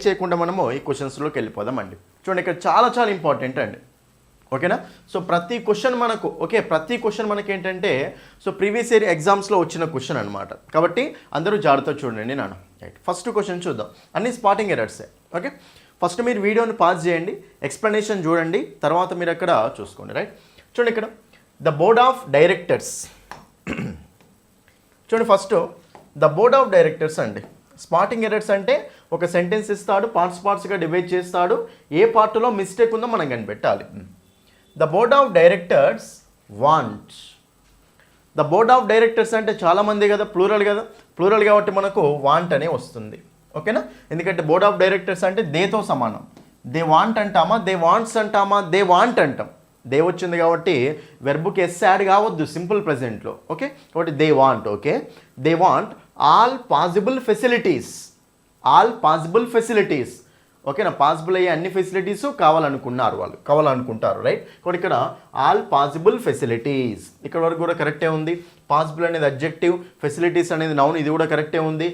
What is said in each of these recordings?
చేయకుండా మనము ఈ క్వశ్చన్స్లోకి వెళ్ళిపోదామండి. చూడండి ఇక్కడ చాలా చాలా ఇంపార్టెంట్ అండి. ఓకేనా? సో ప్రతి క్వశ్చన్ మనకు ప్రతి క్వశ్చన్ మనకి ఏంటంటే సో ప్రీవియస్ ఇయర్ ఎగ్జామ్స్లో వచ్చిన క్వశ్చన్ అనమాట. కాబట్టి అందరూ జాగ్రత్తగా చూడండి నాన్న. రైట్, ఫస్ట్ క్వశ్చన్ చూద్దాం. అన్ని స్పాటింగ్ ఎర్రర్సే. ఓకే, ఫస్ట్ మీరు వీడియోని పాజ్ చేయండి, ఎక్స్ప్లెనేషన్ చూడండి, తర్వాత మీరు అక్కడ చూసుకోండి. రైట్, చూడండి ఇక్కడ ద బోర్డ్ ఆఫ్ డైరెక్టర్స్. చూడండి first the board of directors అండి. స్పాటింగ్ ఎర్రర్స్ అంటే ఒక సెంటెన్స్ ఇస్తాడు, పార్ట్స్గా డివైడ్ చేస్తాడు, ఏ పార్ట్లో మిస్టేక్ ఉందో మనం కనిపెట్టాలి. The board of directors want. The board of directors అంటే చాలామంది కదా, ప్లూరల్ కదా, ప్లూరల్ కాబట్టి మనకు వాంట్ అనే వస్తుంది. ఓకేనా? ఎందుకంటే బోర్డ్ ఆఫ్ డైరెక్టర్స్ అంటే దేతో సమానం. దే వాంట్ అంటామా, దే వాంట్స్ అంటామా, దే వాంట్ అంటాం. దే వచ్చింది కాబట్టి వెర్బుకి ఎస్ యాడ్ కావద్దు సింపుల్ ప్రెజెంట్లో. ఓకే, కాబట్టి they want. Okay, they want all possible facilities. All possible facilities. ఓకేనా? పాసిబుల్ అయ్యే అన్ని ఫెసిలిటీస్ కావాలనుకుంటారు. రైట్, కాబట్టి ఇక్కడ ఆల్ పాసిబుల్ ఫెసిలిటీస్ ఇక్కడ వరకు కూడా కరెక్టే ఉంది. పాసిబుల్ అనేది అడ్జెక్టివ్, ఫెసిలిటీస్ అనేది నౌన్, ఇది కూడా కరెక్టే ఉంది.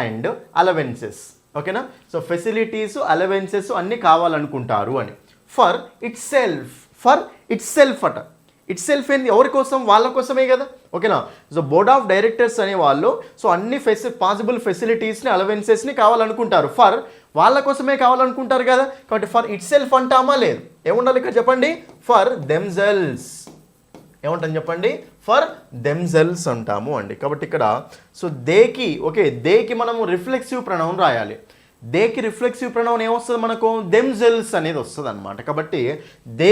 And allowances. ఓకేనా? సో ఫెసిలిటీస్, అలవెన్సెస్ అన్నీ కావాలనుకుంటారు అని. ఫర్ ఇట్ సెల్ఫ్ అట. ఇట్ సెల్ఫ్ ఏంది? ఎవరి కోసం? వాళ్ళ కోసమే కదా. ఓకేనా? సో బోర్డ్ ఆఫ్ డైరెక్టర్స్ అనే వాళ్ళు సో అన్ని పాసిబుల్ ఫెసిలిటీస్ని, అలవెన్సెస్ని కావాలనుకుంటారు. ఫర్ వాళ్ళ కోసమే కావాలనుకుంటారు కదా. కాబట్టి ఫర్ ఇట్ సెల్ఫ్ అంటామా? లేదు. ఏముండాలి ఇక్కడ చెప్పండి? For themselves. ఏమంటాం చెప్పండి? ఫర్ దెమ్సెల్వ్స్ అంటాము అండి. కాబట్టి ఇక్కడ సో దేకి దేకి మనము రిఫ్లెక్సివ్ ప్రొనౌన్ రాయాలి. దేకి రిఫ్లెక్సివ్ ప్రొనౌన్ ఏమొస్తుంది మనకు? దెమ్సెల్వ్స్ అనేది వస్తుంది అనమాట. కాబట్టి దే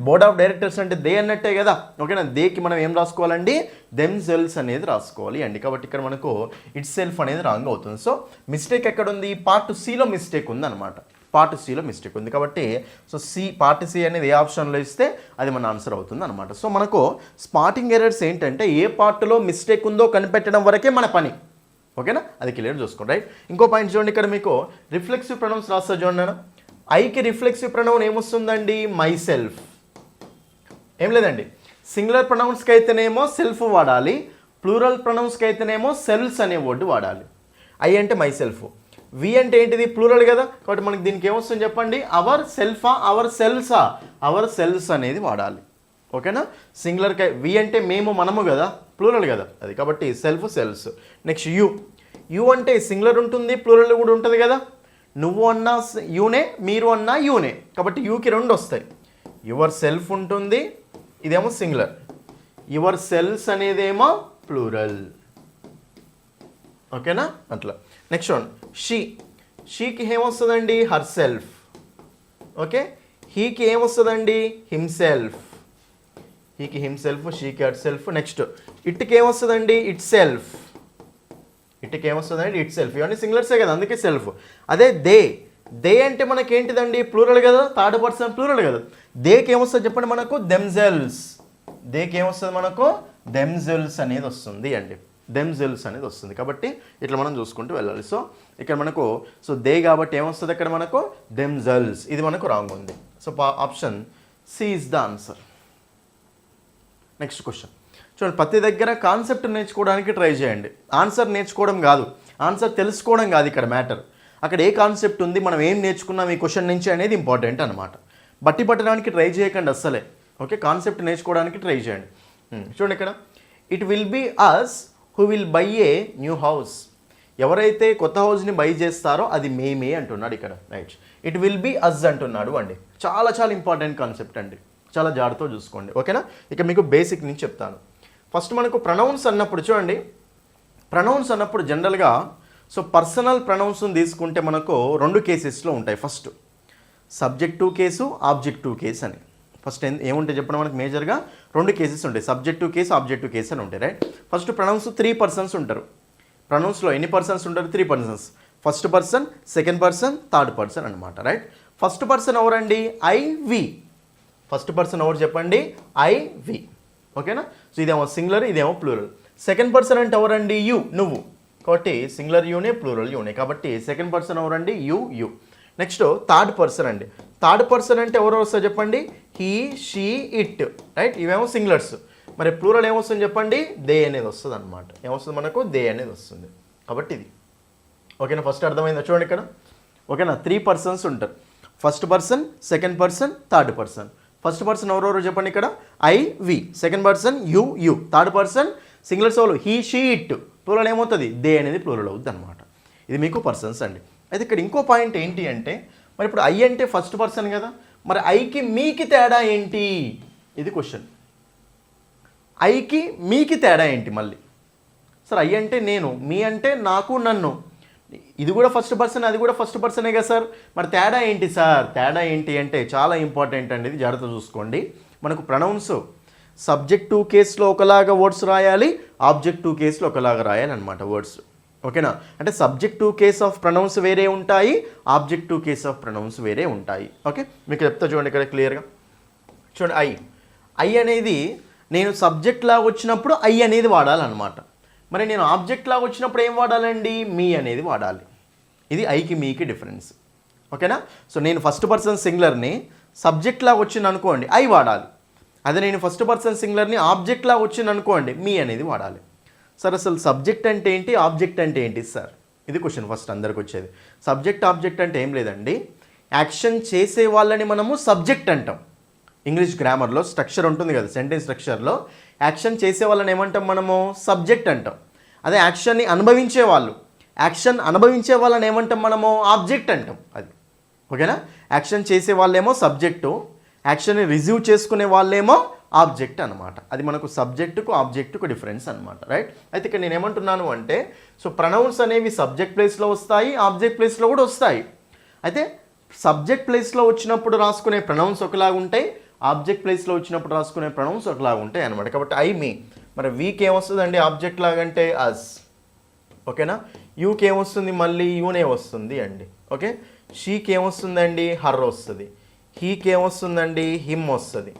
బోర్డ్ ఆఫ్ డైరెక్టర్స్ అంటే దే అన్నట్టే కదా. ఓకేనా? దేకి మనం ఏం రాసుకోవాలండి? దెమ్సెల్వ్స్ అనేది రాసుకోవాలి అండి. కాబట్టి ఇక్కడ మనకు ఇట్ సెల్ఫ్ అనేది రాంగ్ అవుతుంది. సో మిస్టేక్ ఎక్కడ ఉంది? పార్ట్ సిలో మిస్టేక్ ఉంది అనమాట. పార్ట్ సిలో మిస్టేక్ ఉంది కాబట్టి సో పార్ట్ సి అనేది ఏ ఆప్షన్లో ఇస్తే అది మన ఆన్సర్ అవుతుంది అనమాట. సో మనకు స్పాటింగ్ ఎర్రర్స్ ఏంటంటే ఏ పార్ట్లో మిస్టేక్ ఉందో కనిపెట్టడం వరకే మన పని. ఓకేనా? అది క్లియర్ చూసుకోండి. రైట్, ఇంకో పాయింట్ చూడండి. ఇక్కడ మీకు రిఫ్లెక్సివ్ ప్రొనౌన్స్ రాస్తా చూడండి. ఐకి రిఫ్లెక్సివ్ ప్రొనౌన్ ఏమొస్తుందండి? Myself. ఏం లేదండి, సింగులర్ ప్రొనౌన్స్కి అయితేనేమో సెల్ఫ్ వాడాలి, ప్లూరల్ ప్రొనౌన్స్కి అయితేనేమో సెల్స్ అనే వర్డ్ వాడాలి. ఐ అంటే మై సెల్ఫ్, వి అంటే ఏంటిది? ప్లూరల్ కదా. కాబట్టి మనకి దీనికి ఏమొస్తుంది చెప్పండి? అవర్ సెల్ఫా, అవర్ సెల్సా? అవర్ సెల్స్ అనేది వాడాలి. ఓకేనా? సింగులర్కి వి అంటే మేము, మనము కదా, ప్లూరల్ కదా అది. కాబట్టి సెల్ఫ్, సెల్స్. నెక్స్ట్ యూ అంటే సింగులర్ ఉంటుంది, ప్లూరల్ కూడా ఉంటుంది కదా. నువ్వు అన్నా యూనే, మీరు అన్నా యూనే. కాబట్టి యూకి రెండు వస్తాయి. యువర్ సెల్ఫ్ ఉంటుంది, ఇదేమో సింగులర్. యువర్ సెల్స్ అనేదేమో ప్లూరల్. ఓకేనా? అట్లా. నెక్స్ట్ వన్ షీకి ఏమొస్తుందండి? Herself. ఓకే, హీకి ఏమొస్తుందండి? హిమ్సెల్ఫ్. హీకి హిమ్సెల్ఫ్, షీకి హర్ సెల్ఫ్. నెక్స్ట్ ఇట్కి ఏమొస్తుందండి? Itself. ఇట్కి ఏమొస్తుందండి? Itself. ఇవన్నీ సింగులర్సే కదా, అందుకే సెల్ఫ్. అదే దే అంటే మనకేంటిదండి? ప్లూరల్ కదా, థర్డ్ పర్సన్ ప్లూరల్ కదా. దేకి ఏమొస్తుంది చెప్పండి మనకు? దెమ్సెల్వ్స్. దేకి ఏమొస్తుంది మనకు? దెమ్సెల్వ్స్ అనేది వస్తుంది అండి. దెమ్సెల్వ్స్ అనేది వస్తుంది. కాబట్టి ఇట్లా మనం చూసుకుంటూ వెళ్ళాలి. సో ఇక్కడ మనకు సో దే కాబట్టి ఏమొస్తుంది అక్కడ మనకు? దెమ్సెల్వ్స్. ఇది మనకు రాంగ్ ఉంది. So option C is the answer. Next question చూడండి. ప్రతి దగ్గర కాన్సెప్ట్ నేర్చుకోవడానికి ట్రై చేయండి. ఆన్సర్ నేర్చుకోవడం కాదు, ఆన్సర్ తెలుసుకోవడం కాదు ఇక్కడ మ్యాటర్. అక్కడ ఏ కాన్సెప్ట్ ఉంది, మనం ఏం నేర్చుకున్నాం ఈ క్వశ్చన్ నుంచి అనేది ఇంపార్టెంట్ అనమాట. బట్టి పట్టడానికి ట్రై చేయకండి అస్సలే. ఓకే, కాన్సెప్ట్ నేర్చుకోవడానికి ట్రై చేయండి. చూడండి ఇక్కడ it will be us who will buy a new house. ఎవరైతే కొత్త హౌస్ని బై చేస్తారో అది మేమే అంటున్నాడు ఇక్కడ. Right, it will be us అంటున్నాడు అండి. చాలా చాలా ఇంపార్టెంట్ కాన్సెప్ట్ అండి, చాలా జాగ్రత్తగా చూసుకోండి. ఓకేనా? ఇక మీకు బేసిక్ నుంచి చెప్తాను. ఫస్ట్ మనకు ప్రొనౌన్స్ అన్నప్పుడు చూడండి, ప్రొనౌన్స్ అన్నప్పుడు జనరల్గా సో పర్సనల్ ప్రొనౌన్స్ని తీసుకుంటే మనకు రెండు కేసెస్లో ఉంటాయి. First subjective case, objective case అని. ఫస్ట్ ఏముంటాయి చెప్పడం మనకు మేజర్గా రెండు కేసెస్ ఉంటాయి, సబ్జెక్టివ్ కేసు, ఆబ్జెక్టివ్ కేసు అని ఉంటాయి. రైట్, ఫస్ట్ ప్రొనౌన్స్ 3 పర్సన్స్ ఉంటారు. ప్రొనౌన్స్లో ఎన్ని పర్సన్స్ ఉంటారు? 3 persons. First person, second person, third person అనమాట. రైట్, ఫస్ట్ పర్సన్ ఎవరండి? I, we. ఫస్ట్ పర్సన్ ఎవరు చెప్పండి? I, we. ఓకేనా? సో ఇదేమో సింగులర్, ఇదేమో ప్లూరల్. సెకండ్ పర్సన్ అంటే ఎవరండి? యు, నువ్వు. కాబట్టి సింగులర్ యూనే, ప్లూరల్ యూనే. కాబట్టి సెకండ్ పర్సన్ ఎవరండి? యు. నెక్స్ట్ థర్డ్ పర్సన్ అండి. థర్డ్ పర్సన్ అంటే ఎవరు వస్తారు చెప్పండి? He, she, it. రైట్, ఇవేమో సింగులర్స్. మరి ప్లూరల్ ఏమొస్తుంది చెప్పండి? దే అనేది వస్తుంది అనమాట. ఏమొస్తుంది మనకు? దే అనేది వస్తుంది. కాబట్టి ఇది ఓకేనా? ఫస్ట్ అర్థమైందా? చూడండి ఇక్కడ ఓకేనా 3 పర్సన్స్ ఉంటారు. First person, second person, third person. First person ఎవరెవరు చెప్పండి ఇక్కడ, I we. Second person you you. Third person singular సోలో హీ షీ ఇట్. ప్లూరల్ ఏమవుతుంది, దే అనేది ప్లూరల్ అవుతుంది అనమాట. ఇది మీకు పర్సన్స్ అండి. అయితే ఇక్కడ ఇంకో పాయింట్ ఏంటి అంటే, మరి ఇప్పుడు ఐ అంటే ఫస్ట్ పర్సన్ కదా, మరి ఐకి మీకి తేడా ఏంటి, ఇది క్వశ్చన్. ఐకి మీకి తేడా ఏంటి మళ్ళీ? సార్ ఐ అంటే నేను, మీ అంటే నాకు నన్ను, ఇది కూడా ఫస్ట్ పర్సన్, అది కూడా ఫస్ట్ పర్సనే కదా సార్, మరి తేడా ఏంటి సార్? తేడా ఏంటి అంటే చాలా ఇంపార్టెంట్ అండి, ఇది జాగ్రత్త చూసుకోండి. మనకు ప్రొనౌన్స్ సబ్జెక్టివ్ కేసులో ఒకలాగా వర్డ్స్ రాయాలి, ఆబ్జెక్టివ్ కేసులో ఒకలాగా రాయాలి అనమాట వర్డ్స్. ఓకేనా? అంటే సబ్జెక్టివ్ కేస్ ఆఫ్ ప్రొనౌన్స్ వేరే ఉంటాయి, ఆబ్జెక్టివ్ కేస్ ఆఫ్ ప్రొనౌన్స్ వేరే ఉంటాయి. ఓకే, మీకు చెప్తా చూడండి ఇక్కడ క్లియర్గా. చూడండి ఐ అనేది నేను సబ్జెక్ట్ లాగా వచ్చినప్పుడు ఐ అనేది వాడాలన్నమాట. మరి నేను ఆబ్జెక్ట్ లాగా వచ్చినప్పుడు ఏం వాడాలండి, మీ అనేది వాడాలి. ఇది ఐకి మీకి డిఫరెన్స్. ఓకేనా? సో నేను ఫస్ట్ పర్సన్ సింగులర్ని సబ్జెక్ట్ లాగా వచ్చింది అనుకోండి, ఐ వాడాలి. అదే నేను ఫస్ట్ పర్సన్ సింగులర్ని ఆబ్జెక్ట్ లాగా వచ్చింది అనుకోండి, మీ అనేది వాడాలి. సార్ అసలు సబ్జెక్ట్ అంటే ఏంటి, ఆబ్జెక్ట్ అంటే ఏంటి సార్? ఇది క్వశ్చన్ ఫస్ట్ అందరికి వచ్చేది. సబ్జెక్ట్ ఆబ్జెక్ట్ అంటే ఏం లేదండి, యాక్షన్ చేసే వాళ్ళని మనము సబ్జెక్ట్ అంటాం. ఇంగ్లీష్ గ్రామర్లో స్ట్రక్చర్ ఉంటుంది కదా, సెంటెన్స్ స్ట్రక్చర్లో యాక్షన్ చేసే వాళ్ళని ఏమంటాం మనము, సబ్జెక్ట్ అంటాం. అదే యాక్షన్ అనుభవించే వాళ్ళని ఏమంటాం మనము, ఆబ్జెక్ట్ అంటాం. అది ఓకేనా? యాక్షన్ చేసే వాళ్ళేమో సబ్జెక్టు, యాక్షన్ని రిసీవ్ చేసుకునే వాళ్ళేమో ఆబ్జెక్ట్ అనమాట. అది మనకు సబ్జెక్టుకు ఆబ్జెక్టుకు డిఫరెన్స్ అనమాట, రైట్? అయితే ఇక్కడ నేను ఏమంటున్నాను అంటే, సో ప్రొనౌన్స్ అనేవి సబ్జెక్ట్ ప్లేస్లో వస్తాయి, ఆబ్జెక్ట్ ప్లేస్లో కూడా వస్తాయి. అయితే సబ్జెక్ట్ ప్లేస్లో వచ్చినప్పుడు రాసుకునే ప్రొనౌన్స్ ఒకలాగా ఉంటాయి, ఆబ్జెక్ట్ ప్లేస్లో వచ్చినప్పుడు రాసుకునే ప్రొనౌన్స్ ఒకలాగా ఉంటాయి అనమాట. కాబట్టి ఐ మీ, మరి వీకి ఏమొస్తుందండి ఆబ్జెక్ట్ లాగంటే అస్. ఓకేనా? యూకి ఏమొస్తుంది, మళ్ళీ యూనే వస్తుంది అండి. ఓకే, షీకి ఏమొస్తుందండి, హర్ వస్తుంది. హీకి ఏమొస్తుందండి, హిమ్ వస్తుంది.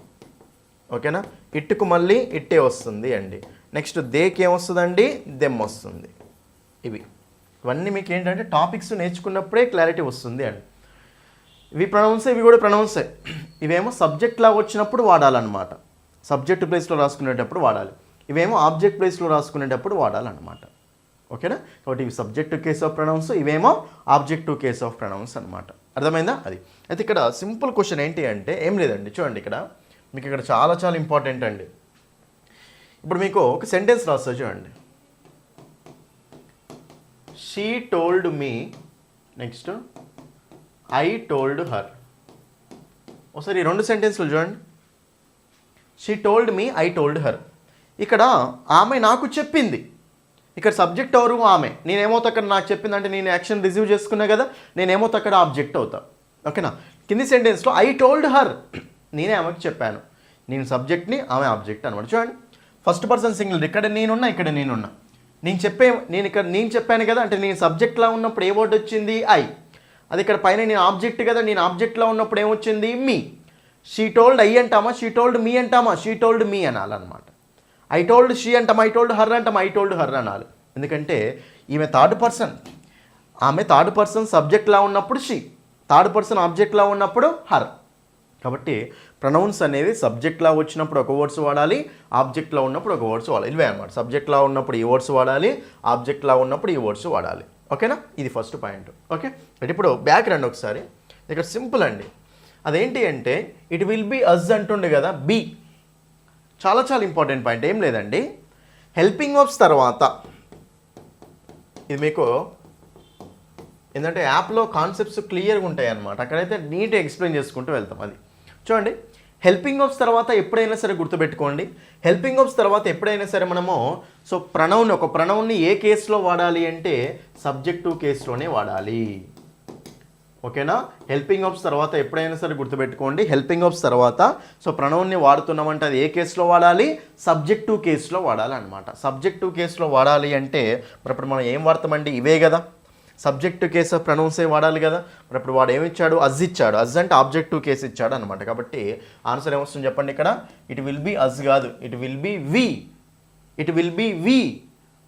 ఓకేనా? ఇట్టుకు మళ్ళీ ఇట్టే వస్తుంది అండి. నెక్స్ట్ దేకి ఏమొస్తుందండి, దెమ్ వస్తుంది. ఇవన్నీ మీకు ఏంటంటే టాపిక్స్ నేర్చుకున్నప్పుడే క్లారిటీ వస్తుంది అండి. ఇవి ప్రొనౌన్సే, ఇవి కూడా ప్రొనౌన్సే. ఇవేమో సబ్జెక్ట్ లాగా వచ్చినప్పుడు వాడాలన్నమాట, సబ్జెక్ట్ ప్లేస్లో రాసుకునేటప్పుడు వాడాలి. ఇవేమో ఆబ్జెక్ట్ ప్లేస్లో రాసుకునేటప్పుడు వాడాలన్నమాట. ఓకేనా? కాబట్టి ఇవి సబ్జెక్టివ్ కేస్ ఆఫ్ ప్రొనౌన్స్, ఇవేమో ఆబ్జెక్టివ్ కేస్ ఆఫ్ ప్రొనౌన్స్ అనమాట. అర్థమైందా? అది అయితే ఇక్కడ సింపుల్ క్వశ్చన్ ఏంటి అంటే, ఏం లేదండి, చూడండి ఇక్కడ మీకు ఇక్కడ చాలా చాలా ఇంపార్టెంట్ అండి. ఇప్పుడు మీకు ఒక సెంటెన్స్ రాస్తా చూడండి. She told me, next I told her. ఒకసారి ఈ రెండు సెంటెన్స్లు చూడండి. She told me, I told her. ఇక్కడ ఆమె నాకు చెప్పింది, ఇక్కడ సబ్జెక్ట్ ఎవరు, ఆమె. నేనేమవుతా అక్కడ, నాకు చెప్పింది అంటే నేను యాక్షన్ రిసీవ్ చేసుకున్నా కదా, నేనేమవుతా అక్కడ ఆబ్జెక్ట్ అవుతా. ఓకేనా? కింది సెంటెన్స్లో ఐ టోల్డ్ హర్, నేనే ఆమెకు చెప్పాను. నేను సబ్జెక్ట్ని, ఆమె ఆబ్జెక్ట్ అనమాట. చూడండి, ఫస్ట్ పర్సన్ సింగులర్, ఇక్కడ నేనున్నా, ఇక్కడ నేనున్నా. నేను చెప్పాను కదా, అంటే నేను సబ్జెక్ట్లా ఉన్నప్పుడు ఏ వర్డ్ వచ్చింది, ఐ. అది ఇక్కడ పైన నేను ఆబ్జెక్ట్ కదా, నేను ఆబ్జెక్ట్లో ఉన్నప్పుడు ఏమొచ్చింది, మీ. షీ టోల్డ్ ఐ అంటామా, షీ టోల్డ్ మీ అంటామా, షీ టోల్డ్ మీ అనాలన్నమాట. ఐ టోల్డ్ షీ అంటాం, ఐ టోల్డ్ హర్ అంటాం, ఐ టోల్డ్ హర్ అనాలి. ఎందుకంటే ఈమె థర్డ్ పర్సన్, ఆమె థర్డ్ పర్సన్ సబ్జెక్ట్లా ఉన్నప్పుడు షీ, థర్డ్ పర్సన్ ఆబ్జెక్ట్లా ఉన్నప్పుడు హర్. కాబట్టి ప్రొనౌన్స్ అనేది సబ్జెక్ట్లా వచ్చినప్పుడు ఒక వర్డ్స్ వాడాలి, ఆబ్జెక్ట్లో ఉన్నప్పుడు ఒక వర్డ్స్ వాడాలి. ఇవే అనమాట. సబ్జెక్ట్లా ఉన్నప్పుడు ఈ వర్డ్స్ వాడాలి, ఆబ్జెక్ట్లా ఉన్నప్పుడు ఈ వర్డ్స్ వాడాలి. ఓకేనా? ఇది ఫస్ట్ పాయింట్. ఓకే, ఇప్పుడు బ్యాక్ రండి ఒకసారి. ఇక్కడ సింపుల్ అండి. అదేంటి అంటే, ఇట్ విల్ బి అజ్ అంటుండే కదా, బి. చాలా చాలా ఇంపార్టెంట్ పాయింట్. ఏం లేదండి, హెల్పింగ్ వర్బ్స్ తర్వాత, ఇది మీకు ఏంటంటే యాప్లో కాన్సెప్ట్స్ క్లియర్గా ఉంటాయి అన్నమాట. అక్కడైతే నీట్గా ఎక్స్ప్లెయిన్ చేసుకుంటూ వెళ్తాం. అది చూడండి, హెల్పింగ్ వర్బ్స్ తర్వాత ఎప్పుడైనా సరే గుర్తుపెట్టుకోండి, హెల్పింగ్ వర్బ్స్ తర్వాత ఎప్పుడైనా సరే మనము సో ఒక ప్రొనౌన్ని ఏ కేసులో వాడాలి అంటే సబ్జెక్టివ్ కేసులోనే వాడాలి. ఓకేనా? హెల్పింగ్ వర్బ్స్ తర్వాత ఎప్పుడైనా సరే గుర్తుపెట్టుకోండి, హెల్పింగ్ వర్బ్స్ తర్వాత సో ప్రొనౌన్ని వాడుతున్నామంటే అది ఏ కేసులో వాడాలి, సబ్జెక్టివ్ కేసులో వాడాలన్నమాట. సబ్జెక్టివ్ కేసులో వాడాలి అంటే మరి ఇప్పుడు మనం ఏం వాడతామండి, ఇవే కదా, సబ్జెక్టివ్ కేస్ ఆఫ్ ప్రొనౌన్సే వాడాలి కదా. మరి ఇప్పుడు వాడు ఏమి ఇచ్చాడు, అజ్ ఇచ్చాడు. అజ్ అంటే ఆబ్జెక్టివ్ కేసు ఇచ్చాడు అనమాట. కాబట్టి ఆన్సర్ ఏమొస్తుంది చెప్పండి ఇక్కడ, ఇట్ విల్ బి అజ్ కాదు, it will be we. It will be we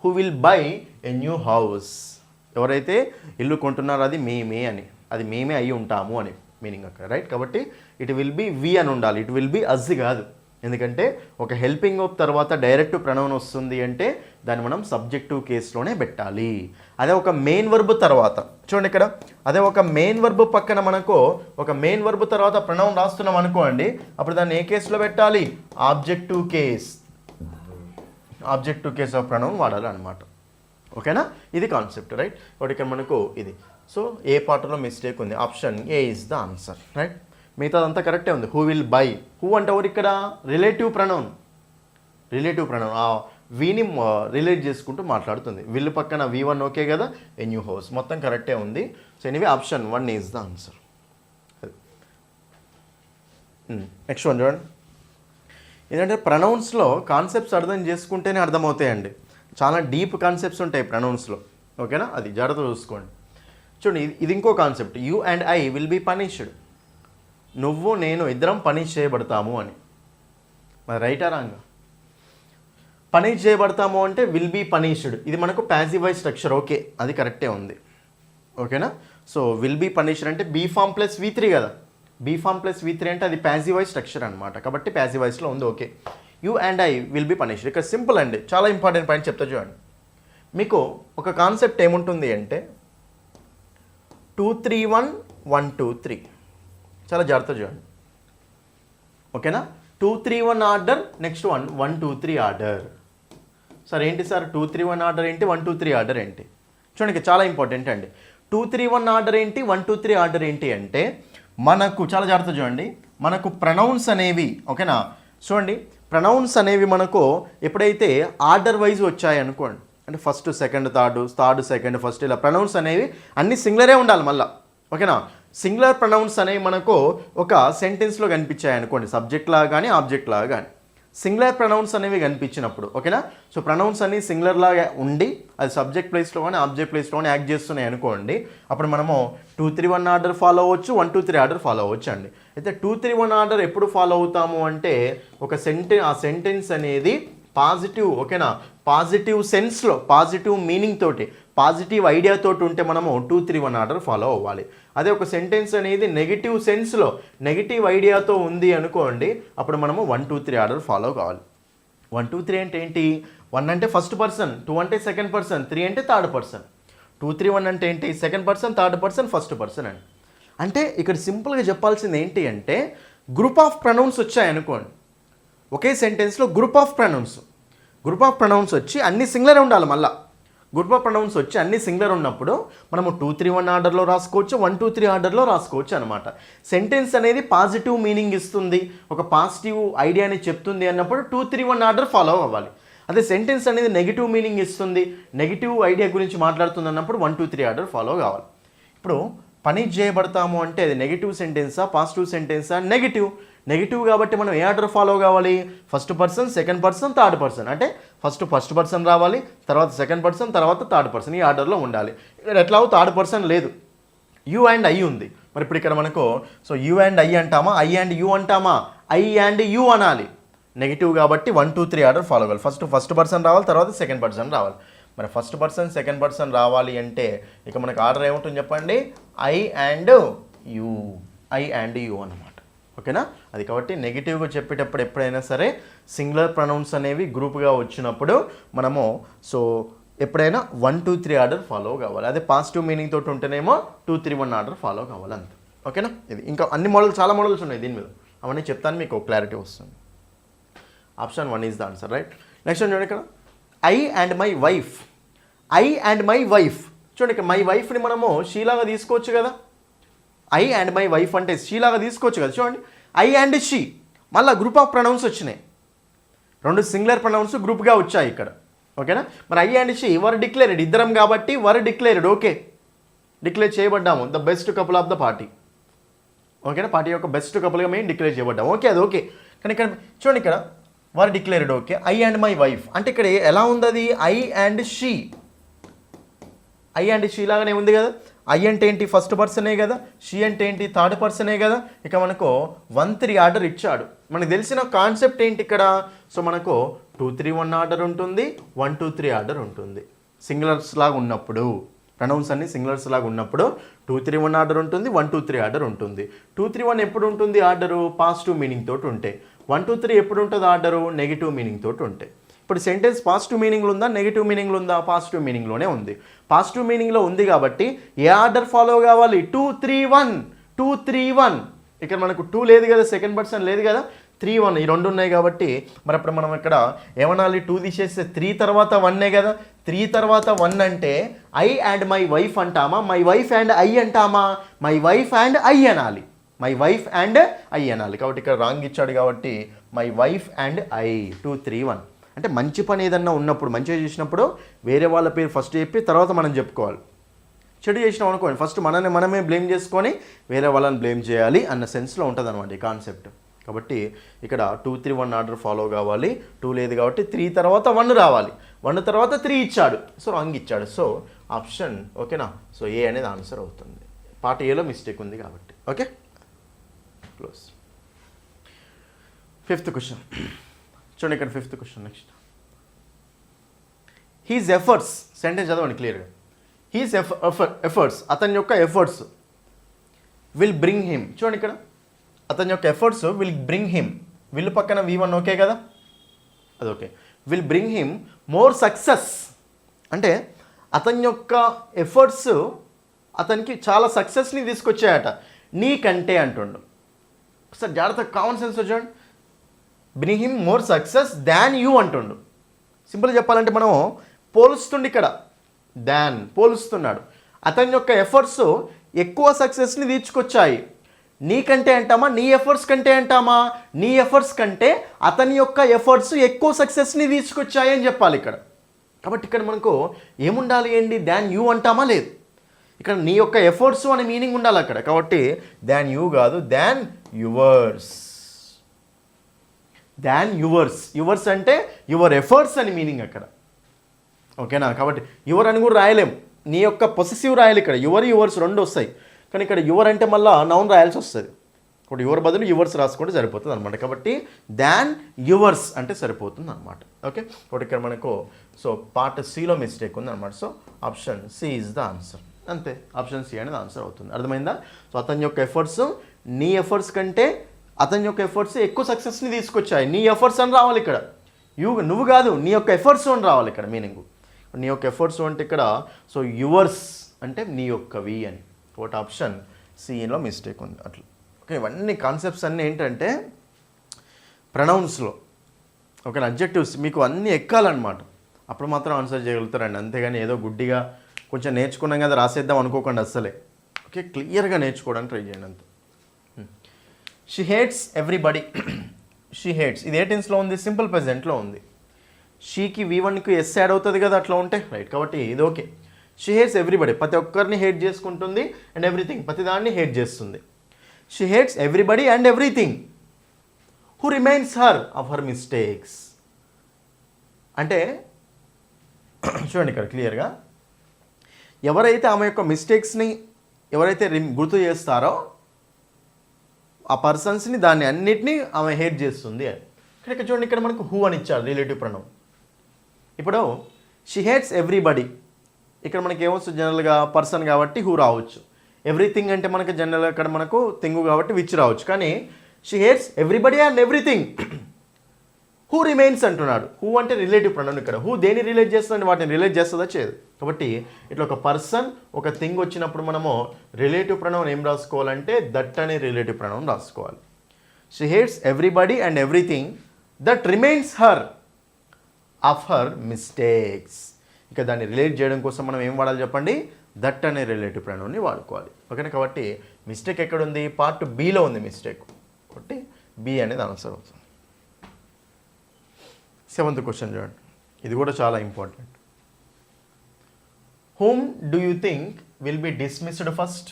who will buy a new house. ఎవరైతే ఇల్లు కొంటున్నారో అది మేమే అని, అది మేమే అయి ఉంటాము అని మీనింగ్ అక్కడ, రైట్? కాబట్టి ఇట్ విల్ బి వి అని ఉండాలి, ఇట్ విల్ బి అజ్ కాదు. ఎందుకంటే ఒక హెల్పింగ్ వర్బ్ తర్వాత డైరెక్ట్ ప్రొనౌన్ వస్తుంది అంటే దాన్ని మనం సబ్జెక్టివ్ కేసులోనే పెట్టాలి. అదే ఒక మెయిన్ వర్బ్ తర్వాత చూడండి ఇక్కడ, అదే ఒక మెయిన్ వర్బ్ పక్కన మనకు ఒక మెయిన్ వర్బ్ తర్వాత ప్రొనౌన్ రాస్తున్నాం అనుకోండి, అప్పుడు దాన్ని ఏ కేసులో పెట్టాలి? ఆబ్జెక్టివ్ కేస్ ఆఫ్ ప్రొనౌన్ వాడాలి అనమాట. ఓకేనా? ఇది కాన్సెప్ట్, రైట్? కాబట్టి ఇక్కడ మనకు ఇది. సో ఏ పార్ట్లో మిస్టేక్ ఉంది? Option A is the answer, right? మిగతాదంతా కరెక్టే ఉంది. హూ విల్ బై, హూ అంటే ఎవరు ఇక్కడ? రిలేటివ్ ప్రొనౌన్ వీని రిలేట్ చేసుకుంటూ మాట్లాడుతుంది. విల్ పక్కన V1 ఓకే కదా, ఎ న్యూ హౌస్, మొత్తం కరెక్టే ఉంది. So anyway option 1 is the answer. Next one చూడండి. ఏంటంటే ప్రొనౌన్స్లో కాన్సెప్ట్స్ అర్థం చేసుకుంటేనే అర్థమవుతాయండి. చాలా డీప్ కాన్సెప్ట్స్ ఉంటాయి ప్రొనౌన్స్లో. ఓకేనా? అది జాగ్రత్త చూసుకోండి. చూడండి, ఇది ఇంకో concept. You and I will be punished. నువ్వు నేను ఇద్దరం పనిష్ చేయబడతాము అని. మరి రైటా రాంగా? పనిష్ చేయబడతాము అంటే విల్ బీ పనిష్డ్, ఇది మనకు ప్యాసివ్ వాయిస్ స్ట్రక్చర్. ఓకే, అది కరెక్టే ఉంది. ఓకేనా? సో విల్ బీ పనిష్డ్ అంటే బీ ఫామ్ ప్లస్ V3 కదా. బీ ఫామ్ ప్లస్ V3 అంటే అది ప్యాసివ్ వాయిస్ స్ట్రక్చర్ అనమాట. కాబట్టి ప్యాసివ్ వాయిస్లో ఉంది. Okay, you and I will be punished. ఇక్కడ సింపుల్ అండి, చాలా ఇంపార్టెంట్ పాయింట్ చెప్తా చూడండి. మీకు ఒక కాన్సెప్ట్ ఏముంటుంది అంటే 2 3 1 1 2 3. చాలా జాగ్రత్త చూడండి. ఓకేనా? 2 3 1 ఆర్డర్, నెక్స్ట్ 1 1 2 3 ఆర్డర్. సార్ ఏంటి సార్ 2 3 1 ఆర్డర్ ఏంటి, 1 2 3 ఆర్డర్ ఏంటి? చూడండి, చాలా ఇంపార్టెంట్ అండి. 2 3 1 ఆర్డర్ ఏంటి, 1 2 3 ఆర్డర్ ఏంటి అంటే మనకు చాలా జాగ్రత్త చూడండి. మనకు ప్రొనౌన్స్ అనేవి, ఓకేనా? చూడండి, ప్రొనౌన్స్ అనేవి మనకు ఎప్పుడైతే ఆర్డర్ వైజ్ వచ్చాయి అనుకోండి, అంటే first second third second first, ఇలా ప్రొనౌన్స్ అనేవి అన్ని సింగులరే ఉండాలి మళ్ళీ. ఓకేనా? సింగులర్ ప్రొనౌన్స్ అనేవి మనకు ఒక సెంటెన్స్లో కనిపించాయి అనుకోండి, సబ్జెక్ట్ లాగా కానీ ఆబ్జెక్ట్ లాగా కానీ. సింగులర్ ప్రొనౌన్స్ అనేవి కనిపించినప్పుడు, ఓకేనా? సో ప్రొనౌన్స్ అన్ని సింగులర్ లాగా ఉండి అది సబ్జెక్ట్ ప్లేస్లో కానీ ఆబ్జెక్ట్ ప్లేస్లో కానీ యాక్ట్ చేస్తున్నాయి అనుకోండి, అప్పుడు మనము 2 3 1 ఆర్డర్ ఫాలో అవ్వచ్చు, 1 2 3 ఆర్డర్ ఫాలో అవ్వచ్చు అండి. అయితే 2 3 1 ఆర్డర్ ఎప్పుడు ఫాలో అవుతాము అంటే ఒక సెంటెన్స్ అనేది పాజిటివ్, ఓకేనా, పాజిటివ్ సెన్స్లో, పాజిటివ్ మీనింగ్ తోటి, పాజిటివ్ ఐడియాతోటి ఉంటే మనము 2 3 1 ఆర్డర్ ఫాలో అవ్వాలి. అదే ఒక సెంటెన్స్ అనేది నెగిటివ్ సెన్స్లో, నెగిటివ్ ఐడియాతో ఉంది అనుకోండి, అప్పుడు మనము 1 2 3 ఆర్డర్ ఫాలో కావాలి. 1 2 3 అంటే ఏంటి? 1 అంటే ఫస్ట్ పర్సన్, 2 అంటే సెకండ్ పర్సన్, 3 అంటే థర్డ్ పర్సన్. 2 3 1 అంటే ఏంటి? Second person, third person, first person అండి. అంటే ఇక్కడ సింపుల్గా చెప్పాల్సింది ఏంటి అంటే గ్రూప్ ఆఫ్ ప్రొనౌన్స్ వచ్చాయనుకోండి, ఒకే సెంటెన్స్లో గ్రూప్ ఆఫ్ ప్రొనౌన్స్ వచ్చి అన్ని సింగులర్ ఉండాలి. మళ్ళీ గ్రూప్ ఆఫ్ ప్రొనౌన్స్ వచ్చి అన్ని సింగులర్ ఉన్నప్పుడు మనము 2 3 1 ఆర్డర్లో రాసుకోవచ్చు, 1 2 3 ఆర్డర్లో రాసుకోవచ్చు అనమాట. సెంటెన్స్ అనేది పాజిటివ్ మీనింగ్ ఇస్తుంది, ఒక పాజిటివ్ ఐడియాని చెప్తుంది అన్నప్పుడు 2 3 1 ఆర్డర్ ఫాలో అవ్వాలి. అదే సెంటెన్స్ అనేది నెగిటివ్ మీనింగ్ ఇస్తుంది, నెగిటివ్ ఐడియా గురించి మాట్లాడుతుంది అన్నప్పుడు 1 2 3 ఆర్డర్ ఫాలో కావాలి. ఇప్పుడు పనిష్ చేయబడతాము అంటే అది నెగిటివ్ సెంటెన్సా, పాజిటివ్ సెంటెన్సా? నెగిటివ్ కాబట్టి మనం ఏ ఆర్డర్ ఫాలో కావాలి? First person, second person, third person. అంటే ఫస్ట్ పర్సన్ రావాలి, తర్వాత సెకండ్ పర్సన్, తర్వాత థర్డ్ పర్సన్, ఈ ఆర్డర్లో ఉండాలి. ఇక్కడ ఎట్లాగో థర్డ్ పర్సన్ లేదు, యూ అండ్ ఐ ఉంది. మరి ఇప్పుడు ఇక్కడ మనకు సో యూ అండ్ ఐ అంటామా, ఐ అండ్ యూ అంటామా? ఐ అండ్ యూ అనాలి. నెగిటివ్ కాబట్టి 1 2 3 ఆర్డర్ ఫాలో కావాలి. ఫస్ట్ పర్సన్ రావాలి, తర్వాత సెకండ్ పర్సన్ రావాలి. మరి ఫస్ట్ పర్సన్, సెకండ్ పర్సన్ రావాలి అంటే ఇక మనకు ఆర్డర్ ఏముంటుంది చెప్పండి? ఐ అండ్ యూ అన్నమాట. ఓకేనా? అది కాబట్టి నెగిటివ్గా చెప్పేటప్పుడు ఎప్పుడైనా సరే సింగులర్ ప్రొనౌన్స్ అనేవి గ్రూప్గా వచ్చినప్పుడు మనము సో ఎప్పుడైనా 1 2 3 ఆర్డర్ ఫాలో కావాలి. అదే పాజిటివ్ మీనింగ్ తోటి ఉంటేనేమో 2 3 1 ఆర్డర్ ఫాలో కావాలి అంతే. ఓకేనా? ఇది ఇంకా అన్ని మోడల్స్, చాలా మోడల్స్ ఉన్నాయి దీని మీద, అవన్నీ చెప్తాను, మీకు క్లారిటీ వస్తుంది. Option 1 is the answer, right? Next చూడండి ఇక్కడ ఐ అండ్ మై వైఫ్. చూడండి ఇక్కడ మై వైఫ్ని మనము షీలాగా తీసుకోవచ్చు కదా. ఐ అండ్ మై వైఫ్ అంటే షీలాగా తీసుకోవచ్చు కదా. చూడండి, ఐ అండ్ షీ మళ్ళీ గ్రూప్ ఆఫ్ ప్రొనౌన్స్ వచ్చినాయి, రెండు సింగులర్ ప్రొనౌన్స్ గ్రూప్గా వచ్చాయి ఇక్కడ. ఓకేనా? మరి I and she were declared, ఇద్దరం కాబట్టి వర్ డిక్లేర్డ్. ఓకే, డిక్లేర్ చేయబడ్డాము, the best couple of the party. ఓకేనా? పార్టీ యొక్క బెస్ట్ కపుల్గా మేము డిక్లేర్ చేయబడ్డాము. ఓకే, అది ఓకే. కానీ ఇక్కడ చూడండి, ఇక్కడ were declared. Okay, I and my wife అంటే ఇక్కడ ఎలా ఉంది? అది ఐ అండ్ షీ లాగానే ఉంది కదా. ఐ అంటే ఏంటి? ఫస్ట్ పర్సనే కదా. షీ అంటే ఏంటి? థర్డ్ పర్సనే కదా. ఇక మనకు 1 3 ఆర్డర్ ఇచ్చాడు. మనకు తెలిసిన కాన్సెప్ట్ ఏంటి ఇక్కడ? సో మనకు 2 3 1 ఆర్డర్ ఉంటుంది, 1 2 3 ఆర్డర్ ఉంటుంది సింగులర్స్ లాగా ఉన్నప్పుడు. ప్రొనౌన్స్ అన్ని సింగులర్స్ లాగా ఉన్నప్పుడు 2, 3, 1 ఆర్డర్ ఉంటుంది, 1, 2, 3 ఆర్డర్ ఉంటుంది. 2, 3, 1 ఎప్పుడు ఉంటుంది ఆర్డరు? పాజిటివ్ మీనింగ్ తోటి ఉంటే. 1, 2, 3 ఎప్పుడు ఉంటుంది ఆర్డరు? నెగిటివ్ మీనింగ్ తోటి ఉంటే. ఇప్పుడు సెంటెన్స్ పాజిటివ్ మీనింగ్లో ఉందా, నెగిటివ్ మీనింగ్లో ఉందా? పాజిటివ్ మీనింగ్లోనే ఉంది. పాజిటివ్ మీనింగ్లో ఉంది కాబట్టి ఏ ఆర్డర్ ఫాలో కావాలి? 2, 3, 1. 2, 3, 1. ఇక్కడ మనకు 2 లేదు కదా, సెకండ్ పర్సన్ లేదు కదా, 3, 1 ఈ రెండు ఉన్నాయి కాబట్టి మరి అప్పుడు మనం ఇక్కడ ఏమనాలి? 2 తీసేస్తే 3 తర్వాత 1 కదా. 3 తర్వాత 1 అంటే ఐ అండ్ మై వైఫ్ అంటామా, మై వైఫ్ అండ్ ఐ అంటామా? మై వైఫ్ అండ్ ఐ అనాలి. మై వైఫ్ అండ్ ఐ అనాలి. కాబట్టి ఇక్కడ రాంగ్ ఇచ్చాడు కాబట్టి మై వైఫ్ అండ్ ఐ. 2, 3, 1 అంటే మంచి పని ఏదన్నా ఉన్నప్పుడు, మంచిగా చేసినప్పుడు వేరే వాళ్ళ పేరు ఫస్ట్ చెప్పి తర్వాత మనం చెప్పుకోవాలి. చెడు చేసినాం అనుకోండి ఫస్ట్ మనమే బ్లేమ్ చేసుకొని వేరే వాళ్ళని బ్లేమ్ చేయాలి అన్న సెన్స్లో ఉంటుంది అనమాట ఈ కాన్సెప్ట్. కాబట్టి ఇక్కడ 2, 3, 1 ఆర్డర్ ఫాలో కావాలి. 2 లేదు కాబట్టి 3 తర్వాత 1 రావాలి. 1 తర్వాత 3 ఇచ్చాడు, సో రాంగ్ ఇచ్చాడు. సో ఆప్షన్ ఓకేనా. సో ఏ అనేది ఆన్సర్ అవుతుంది. పార్ట్ ఏలో మిస్టేక్ ఉంది కాబట్టి. Okay, close. 5th క్వశ్చన్ చూడండి. ఇక్కడ 5th question next. His efforts, sentence చదవండి క్లియర్గా. హీజ్ ఎఫర్ట్స్, అతని యొక్క ఎఫర్ట్స్ విల్ బ్రింగ్ హిమ్. చూడండి ఇక్కడ అతని యొక్క efforts will bring him. Will పక్కన V1 ఓకే కదా, అది okay. Will bring him more success అంటే అతని యొక్క ఎఫర్ట్స్ అతనికి చాలా సక్సెస్ని తీసుకొచ్చాయట నీకంటే అంటుండు. ఒకసారి జాగ్రత్త కామన్ సెన్స్ చూడండి. Bring him more success than you అంటుండు. సింపుల్ చెప్పాలంటే మనం పోలుస్తుండి ఇక్కడ, దాన్ పోలుస్తున్నాడు. అతని యొక్క ఎఫర్ట్స్ ఎక్కువ సక్సెస్ని తీసుకొచ్చాయి. నీకంటే అంటామా, నీ ఎఫర్ట్స్ కంటే అంటామా? నీ ఎఫర్ట్స్ కంటే అతని యొక్క ఎఫర్ట్స్ ఎక్కువ సక్సెస్ని తీసుకొచ్చాయి అని చెప్పాలి ఇక్కడ. కాబట్టి ఇక్కడ మనకు ఏముండాలి ఏంటి? దాన్ యూ అంటామా? లేదు, ఇక్కడ నీ యొక్క ఎఫర్ట్స్ అనే మీనింగ్ ఉండాలి అక్కడ. కాబట్టి దాన్ యూ కాదు, దాన్ యువర్స్. దాన్ యువర్స్. యువర్స్ అంటే యువర్ ఎఫర్ట్స్ అని మీనింగ్ అక్కడ. ఓకేనా. కాబట్టి యువర్ అని కూడా రాయలేం, నీ యొక్క పొసెసివ్ రాయాలి ఇక్కడ. యువర్స్ రెండు వస్తాయి, కానీ ఇక్కడ యువర్ అంటే మళ్ళీ నౌన్ రాయాల్సి వస్తుంది. ఇప్పుడు యువర్ బదులు యువర్స్ రాసుకుంటే సరిపోతుంది అనమాట. కాబట్టి దాన్ యువర్స్ అంటే సరిపోతుంది అనమాట. ఓకే, కాబట్టి ఇక్కడ మనకు సో పార్ట్ సిలో మిస్టేక్ ఉంది అనమాట. So option C is the answer. అంతే, ఆప్షన్ సి అనేది ఆన్సర్ అవుతుంది. అర్థమైందా? సో అతని యొక్క ఎఫర్ట్స్ నీ ఎఫర్ట్స్ కంటే అతని యొక్క ఎఫర్ట్స్ ఎక్కువ సక్సెస్ని తీసుకొచ్చాయి. నీ ఎఫర్ట్స్ అని రావాలి ఇక్కడ, నువ్వు కాదు, నీ యొక్క ఎఫర్ట్స్ అని రావాలి ఇక్కడ మీనింగ్. నీ యొక్క ఎఫర్ట్స్ అంటే ఇక్కడ సో యువర్స్ అంటే నీ యొక్కవి అని. కాబట్టి ఆప్షన్ సిలో మిస్టేక్ ఉంది అట్లా. ఓకే, ఇవన్నీ కాన్సెప్ట్స్ అన్నీ ఏంటంటే ప్రొనౌన్స్లో ఓకేనా, అడ్జెక్టివ్స్ మీకు అన్నీ ఎక్కాలన్నమాట. అప్పుడు మాత్రం ఆన్సర్ చేయగలుగుతారండి. అంతేగాని ఏదో గుడ్డిగా కొంచెం నేర్చుకున్నాం కదా రాసేద్దాం అనుకోకండి అస్సలే. ఓకే, క్లియర్గా నేర్చుకోవడానికి ట్రై చేయండి అంతే. She hates everybody. She hates ఇది ఏ టెన్స్లో ఉంది? సింపుల్ ప్రెజెంట్లో ఉంది. షీకి V1కి ఎస్ యాడ్ అవుతుంది కదా, అట్లా ఉంటే రైట్. కాబట్టి ఇది ఓకే. షీ హేట్స్ ఎవ్రీబడి, ప్రతి ఒక్కరిని హేట్ చేసుకుంటుంది. అండ్ ఎవ్రీథింగ్, ప్రతి దాన్ని హేట్ చేస్తుంది. She hates everybody and everything who remains her of her mistakes. అంటే చూడండి ఇక్కడ క్లియర్గా, ఎవరైతే ఆమె యొక్క మిస్టేక్స్ని ఎవరైతే గుర్తు చేస్తారో ఆ పర్సన్స్ని, దాన్ని అన్నిటినీ ఆమె హేట్ చేస్తుంది అని. ఇక్కడ చూడండి, ఇక్కడ మనకు హూ అని ఇచ్చారు రిలేటివ్ ప్రొనౌన్. ఇప్పుడు షీ హేట్స్ ఎవ్రీబడి, ఇక్కడ మనకి ఏమొస్తుంది జనరల్గా పర్సన్ కాబట్టి హూ రావచ్చు. ఎవ్రీథింగ్ అంటే మనకి జనరల్గా ఇక్కడ మనకు థింగ్ కాబట్టి విచ్ రావచ్చు. కానీ she hates everybody and everything who remains అంటున్నాడు. హూ అంటే రిలేటివ్ ప్రొనౌన్. ఇక్కడ హూ దేని రిలేట్ చేస్తుందంటే వాటిని రిలేట్ చేస్తుందా చేయదు. కాబట్టి ఇట్లా ఒక పర్సన్ ఒక థింగ్ వచ్చినప్పుడు మనము రిలేటివ్ ప్రొనౌన్ ఏం రాసుకోవాలంటే దట్ అనే రిలేటివ్ ప్రొనౌన్ రాసుకోవాలి. She hates everybody and everything that remains her of her mistakes. ఇక దాన్ని రిలేట్ చేయడం కోసం మనం ఏం వాడాలి చెప్పండి? దట్ అనే రిలేటివ్ ప్రొనౌన్ని వాడుకోవాలి. ఓకేనా. కాబట్టి మిస్టేక్ ఎక్కడుంది? పార్ట్ బిలో ఉంది మిస్టేక్. కాబట్టి బి అనేది ఆన్సర్ అవుతుంది. 7th క్వశ్చన్ చూడండి, ఇది కూడా చాలా important. Whom do you think will be dismissed first?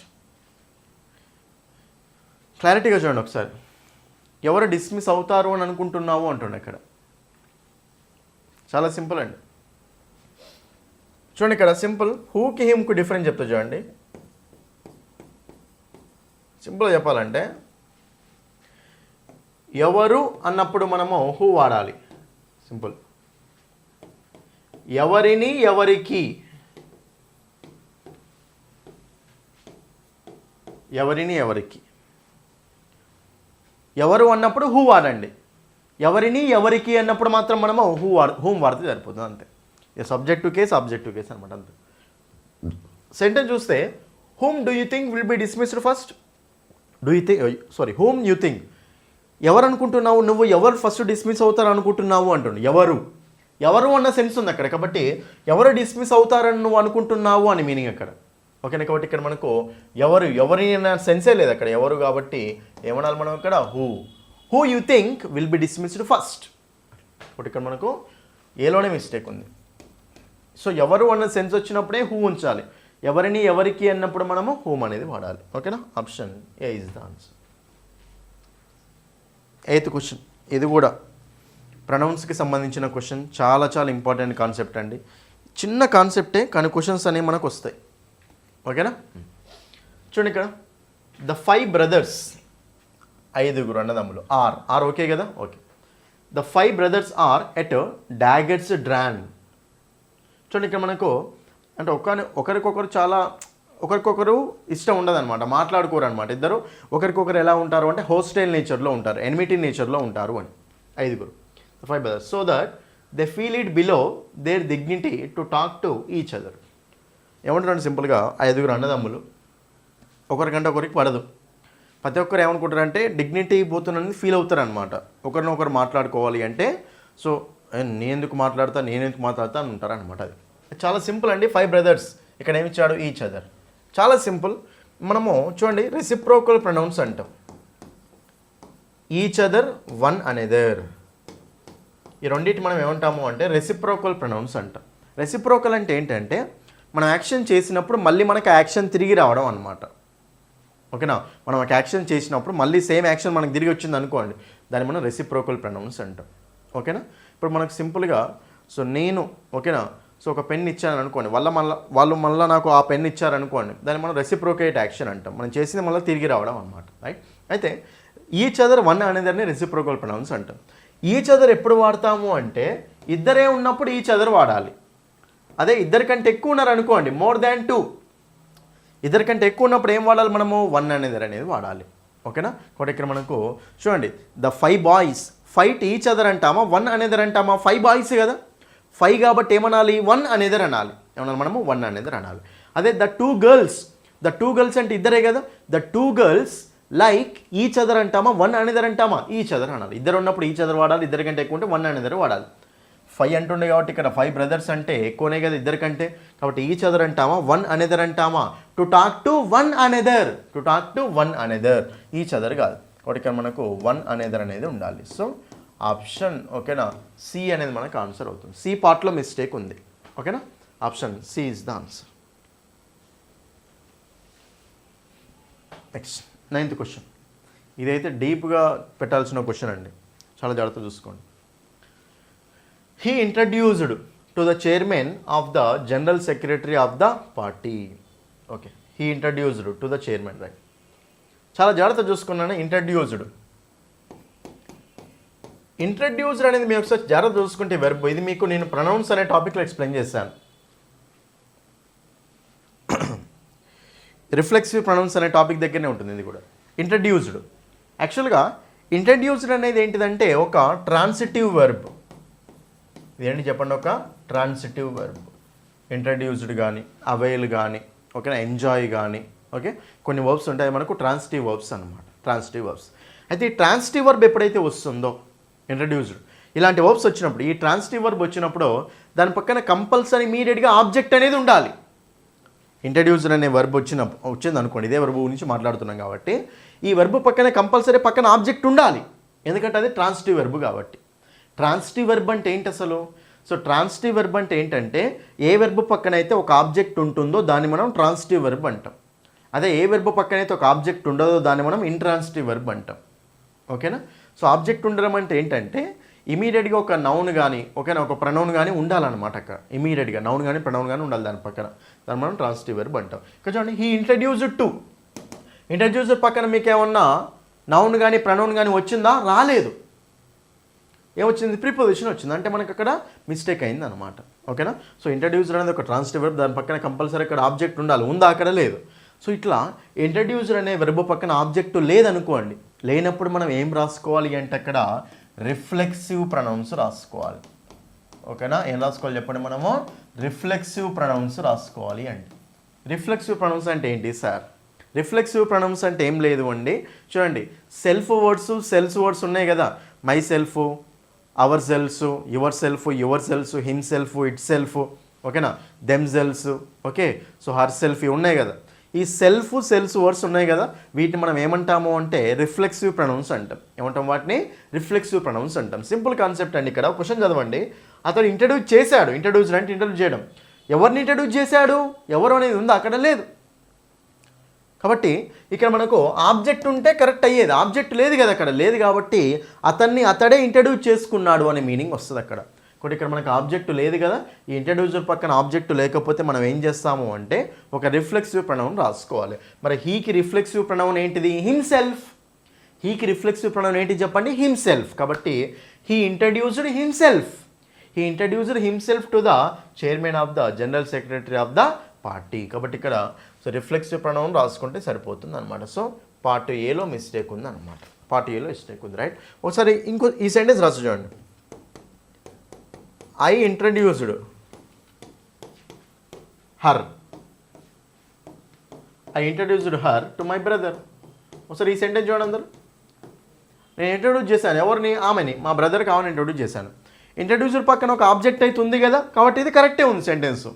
క్లారిటీగా చూడండి ఒకసారి. ఎవరు డిస్మిస్ అవుతారు అని అనుకుంటున్నావు అంటుండే ఇక్కడ. చాలా సింపుల్ అండి. చూడండి ఇక్కడ సింపుల్. హూకి హిమ్కు డిఫరెన్స్ చెప్తా చూడండి. సింపుల్గా చెప్పాలంటే ఎవరు అన్నప్పుడు మనము హూ వాడాలి. సింపుల్. ఎవరిని ఎవరికి ఎవరిని ఎవరికి, ఎవరు అన్నప్పుడు హూ వాడండి, ఎవరిని ఎవరికి అన్నప్పుడు మాత్రం మనము హూమ్ వాడితే సరిపోతుంది అంతే. సబ్జెక్టివ్ కేస్ ఆబ్జెక్టివ్ కేస్ అనమాట అంతే. సెంటెన్స్ చూస్తే whom do you think will be dismissed first, whom you think, ఎవరు అనుకుంటున్నావు నువ్వు, ఎవరు ఫస్ట్ డిస్మిస్ అవుతారు అనుకుంటున్నావు అంటుండు. ఎవరు అన్న సెన్స్ ఉంది అక్కడ, కాబట్టి ఎవరు డిస్మిస్ అవుతారని నువ్వు అనుకుంటున్నావు అని మీనింగ్ అక్కడ. ఓకేనా, కాబట్టి ఇక్కడ మనకు ఎవరి అన్న సెన్సే లేదు అక్కడ, ఎవరు కాబట్టి ఏమనాలి మనం ఇక్కడ who you think will be dismissed first. కాబట్టి ఇక్కడ మనకు ఏలోనే మిస్టేక్ ఉంది. సో ఎవరు అన్న సెన్స్ వచ్చినప్పుడే హూ ఉంచాలి, ఎవరిని ఎవరికి అన్నప్పుడు మనము హూమ్ అనేది వాడాలి. ఓకేనా, option A is the answer. 8th question, ఇది కూడా ప్రొనౌన్స్కి సంబంధించిన క్వశ్చన్, చాలా చాలా ఇంపార్టెంట్ కాన్సెప్ట్ అండి. చిన్న కాన్సెప్టే కానీ క్వశ్చన్స్ అనేవి మనకు వస్తాయి. ఓకేనా, చూడండి ఇక్కడ ద 5 brothers, 5 అన్నదమ్ములు ఆర్ ఓకే కదా, okay. The 5 brothers are at daggers drawn. చూడండి ఇక్కడ మనకు అంటే ఒకరికొకరు ఇష్టం ఉండదన్నమాట, మాట్లాడుకోరు అనమాట. ఇద్దరు ఒకరికొకరు ఎలా ఉంటారు అంటే హోస్టైల్ నేచర్లో ఉంటారు, ఎనిమిటీ నేచర్లో ఉంటారు అని 5 5 brothers. So that they feel it below there dignity to talk to each other. ఏమంటారంటే సింపుల్గా 5 అన్నదమ్ములు, ఒకరికంటే ఒకరికి పడదు. ప్రతి ఒక్కరు ఏమనుకుంటారంటే డిగ్నిటీ పోతున్నది ఫీల్ అవుతారనమాట. ఒకరినొకరు మాట్లాడుకోవాలి అంటే సో నేనెందుకు మాట్లాడతా అని ఉంటారనమాట. అది చాలా సింపుల్ అండి. 5 brothers ఇక్కడ ఏమిచ్చాడు, ఈచ్ అదర్. చాలా సింపుల్. మనము చూడండి రెసిప్రోకల్ ప్రొనౌన్స్ అంటాం. ఈచ్ అదర్, వన్ అనదర్, ఈ రెండింటి మనం ఏమంటాము అంటే రెసిప్రోకల్ ప్రొనౌన్స్ అంటాం. రెసిప్రోకల్ అంటే ఏంటంటే మనం యాక్షన్ చేసినప్పుడు మళ్ళీ మనకు యాక్షన్ తిరిగి రావడం అనమాట. ఓకేనా, మనం ఒక యాక్షన్ చేసినప్పుడు మళ్ళీ సేమ్ యాక్షన్ మనకు తిరిగి వచ్చింది అనుకోండి, దాన్ని మనం రెసిప్రోకల్ ప్రొనౌన్స్ అంటాం. ఓకేనా, ఇప్పుడు మనకు సింపుల్గా సో నేను ఓకేనా సో ఒక పెన్ ఇచ్చాను అనుకోండి, వాళ్ళు మళ్ళీ నాకు ఆ పెన్ ఇచ్చారనుకోండి, దాన్ని మనం రెసిప్రోకేట్ యాక్షన్ అంటాం. మనం చేసింది మళ్ళీ తిరిగి రావడం అనమాట. రైట్, అయితే ఈచ్ అదర్, వన్ అనేదాన్ని రెసిప్రోకల్ ప్రొనౌన్స్ అంటాం. ఈచ్ అదర్ ఎప్పుడు వాడతాము అంటే ఇద్దరే ఉన్నప్పుడు ఈచ్ అదర్ వాడాలి. అదే ఇద్దరికంటే ఎక్కువ ఉన్నారు అనుకోండి, మోర్ దాన్ 2, ఇద్దరికంటే ఎక్కువ ఉన్నప్పుడు ఏం వాడాలి మనము, వన్ అనేది వాడాలి. ఓకేనా, కాబట్టి ఇక్కడ మనకు చూడండి the 5 boys fight each other అంటామా, వన్ అనేదర్ అంటామా, 5 boys కదా, 5 కాబట్టి ఏమనాలి, వన్ అనేదర్ అనాలి. ఏమనాలి మనము, వన్ అనేదర్ అనాలి. అదే ద 2 girls అంటే ఇద్దరే కదా, the 2 girls like each other అంటామా, వన్ అనేదర్ అంటామా, ఈచ్ అదర్ అనాలి. ఇద్దరు ఉన్నప్పుడు ఈచ్ అదర్ వాడాలి, ఇద్దరికంటే ఎక్కువ ఉంటే వన్ అనేదర్ వాడాలి. 5 అంటుండే కాబట్టి ఇక్కడ 5 brothers అంటే ఎక్కువనే కదా ఇద్దరికంటే, కాబట్టి ఈచ్ అదర్ అంటామా, వన్ అనేదర్ అంటామా, to talk to one another, each other కాదు. కాబట్టి ఇక్కడ మనకు వన్ అనేదర్ అనేది ఉండాలి. సో ఆప్షన్ ఓకేనా, సి అనేది మనకు ఆన్సర్ అవుతుంది. సి పార్ట్లో మిస్టేక్ ఉంది. ఓకేనా, option C is the answer. Next 9th question, ఇదైతే డీప్గా పెట్టాల్సిన క్వశ్చన్ అండి, చాలా జాగ్రత్తగా చూసుకోండి. He introduced to the chairman of the general secretary of the party. Okay, he introduced to the chairman, right? చాలా జాగ్రత్త చూసుకున్నాను. ఇంట్రడ్యూస్డ్ అనేది మీరు ఒకసారి జాగ్రత్త చూసుకుంటే వెర్బ్, ఇది మీకు నేను ప్రొనౌన్స్ అనే టాపిక్లో ఎక్స్ప్లెయిన్ చేశాను. రిఫ్లెక్సివ్ ప్రొనౌన్స్ అనే టాపిక్ దగ్గరనే ఉంటుంది ఇది కూడా. ఇంట్రడ్యూస్డ్ యాక్చువల్గా ఇంట్రడ్యూస్డ్ అనేది ఏంటిదంటే ఒక ట్రాన్సిటివ్ వెర్బ్. ఇదేంటి చెప్పండి, ఒక ట్రాన్సిటివ్ వెర్బ్. ఇంట్రడ్యూస్డ్ కానీ, అవైల్ కానీ, ఓకేనా, ఎంజాయ్ కానీ, ఓకే, కొన్ని వర్బ్స్ ఉంటాయి మనకు ట్రాన్సిటివ్ వర్బ్స్ అనమాట. ట్రాన్సిటివ్ వర్బ్స్ అయితే ఈ ట్రాన్సిటివ్ వర్బ్ ఎప్పుడైతే వస్తుందో ఇంట్రడ్యూస్డ్, ఇలాంటి వర్బ్స్ వచ్చినప్పుడు, ఈ ట్రాన్సిటివ్ వర్బ్ వచ్చినప్పుడు దాని పక్కన కంపల్సరీ ఇమీడియట్గా ఆబ్జెక్ట్ అనేది ఉండాలి. ఇంట్రడ్యూస్డ్ అనే వర్బ్ వచ్చింది అనుకోండి, ఇదే వర్బ్ గురించి మాట్లాడుతున్నాం కాబట్టి ఈ వర్బ్ పక్కన కంపల్సరీ పక్కన ఆబ్జెక్ట్ ఉండాలి, ఎందుకంటే అది ట్రాన్సిటివ్ వెర్బ్ కాబట్టి. ట్రాన్సిటివ్ వెర్బ్ అంటే ఏంటి అసలు? సో ట్రాన్సిటివ్ వెర్బ్ అంటే ఏంటంటే ఏ వెర్బ్ పక్కన అయితే ఒక ఆబ్జెక్ట్ ఉంటుందో దాన్ని మనం ట్రాన్సిటివ్ వెర్బ్ అంటాం. అదే ఏ వెర్బ్ పక్కన అయితే ఒక ఆబ్జెక్ట్ ఉండదో దాన్ని మనం ఇంట్రాన్సిటివ్ వెర్బ్ అంటాం. ఓకేనా, సో ఆబ్జెక్ట్ ఉండడం అంటే ఏంటంటే ఇమీడియట్గా ఒక నౌన్ కానీ, ఓకేనా, ఒక ప్రొనౌన్ కానీ ఉండాలన్నమాట. అక్కడ ఇమీడియట్గా నౌన్ కానీ ప్రొనౌన్ కానీ ఉండాలి దాని పక్కన, దాన్ని మనం ట్రాన్సిటివ్ వెర్బ్ అంటాం. ఇక్కడ చూడండి, హీ ఇంట్రడ్యూస్డ్ టు, ఇంట్రడ్యూస్డ్ పక్కన మీకు ఏమన్నా నౌన్ కానీ ప్రొనౌన్ కానీ వచ్చిందా? రాలేదు. ఏమొచ్చింది? ప్రిపోజిషన్ వచ్చింది. అంటే మనకు అక్కడ మిస్టేక్ అయింది అనమాట. ఓకేనా, సో ఇంట్రడ్యూస్డ్ అనేది ఒక ట్రాన్సిటివ్ వెర్బ్, దాని పక్కన కంపల్సరీ అక్కడ ఆబ్జెక్ట్ ఉండాలి, ఉందా? అక్కడ లేదు. సో ఇట్లా ఇంట్రడ్యూసర్ అనే వెర్బ్ పక్కన ఆబ్జెక్టు లేదనుకోండి, లేనప్పుడు మనం ఏం రాసుకోవాలి అంటే అక్కడ రిఫ్లెక్సివ్ ప్రొనౌన్స్ రాసుకోవాలి. ఓకేనా, ఏం రాసుకోవాలి చెప్పండి, మనము రిఫ్లెక్సివ్ ప్రొనౌన్స్ రాసుకోవాలి అండి. రిఫ్లెక్సివ్ ప్రొనౌన్స్ అంటే ఏంటి సార్? రిఫ్లెక్సివ్ ప్రొనౌన్స్ అంటే ఏం లేదు అండి, చూడండి సెల్ఫ్ వర్డ్స్ సెల్స్ వర్డ్స్ ఉన్నాయి కదా, myself, ourself, yourself, himself, itself, ఓకేనా, themself, okay, so herself ఇవి ఉన్నాయి కదా. ఈ సెల్స్ వర్డ్స్ ఉన్నాయి కదా, వీటిని మనం ఏమంటాము అంటే రిఫ్లెక్సివ్ ప్రొనౌన్స్ అంటాం. ఏమంటాం వాటిని? రిఫ్లెక్సివ్ ప్రొనౌన్స్ అంటాం. సింపుల్ కాన్సెప్ట్ అండి. ఇక్కడ క్వశ్చన్ చదవండి. అతడు ఇంట్రడ్యూస్ చేశాడు, ఇంట్రడ్యూస్ అంటే ఇంట్రడ్యూస్ చేయడం. ఎవరిని ఇంట్రడ్యూస్ చేశాడు? ఎవరు అనేది ఉందా? అక్కడ లేదు. కాబట్టి ఇక్కడ మనకు ఆబ్జెక్ట్ ఉంటే కరెక్ట్ అయ్యేది, ఆబ్జెక్ట్ లేదు కదా, అక్కడ లేదు కాబట్టి అతడే ఇంట్రడ్యూస్ చేసుకున్నాడు అనే మీనింగ్ వస్తుంది అక్కడ. కాబట్టి ఇక్కడ మనకు ఆబ్జెక్ట్ లేదు కదా, ఈ ఇంట్రడ్యూసర్ పక్కన ఆబ్జెక్ట్ లేకపోతే మనం ఏం చేస్తాము అంటే ఒక రిఫ్లెక్సివ్ ప్రొనౌన్ రాసుకోవాలి. మరి హీకి రిఫ్లెక్సివ్ ప్రొనౌన్ ఏంటిది? హిమ్సెల్ఫ్. హీకి రిఫ్లెక్సివ్ ప్రొనౌన్ ఏంటి చెప్పండి? హిమ్సెల్ఫ్. కాబట్టి he introduced himself to the chairman of the general secretary of the party. కాబట్టి ఇక్కడ సో రిఫ్లెక్సివ్ ప్రొనౌన్ రాసుకుంటే సరిపోతుంది అనమాట. సో పార్ట్ ఏలో మిస్టేక్ ఉంది అనమాట, పార్ట్ ఏలో మిస్టేక్ ఉంది, రైట్. ఒకసారి ఈ సెంటెన్స్ రాసు చూడండి. I introduced her to my brother. ఒకసారి ఈ సెంటెన్స్ చూడండి అందరూ. నేను ఇంట్రడ్యూస్ చేశాను ఎవరిని? ఆమెని, మా బ్రదర్కి ఆమెను ఇంట్రడ్యూస్ చేశాను. ఇంట్రడ్యూసర్ పక్కన ఒక ఆబ్జెక్ట్ అయితే ఉంది కదా, కాబట్టి ఇది కరెక్టే ఉంది సెంటెన్స్.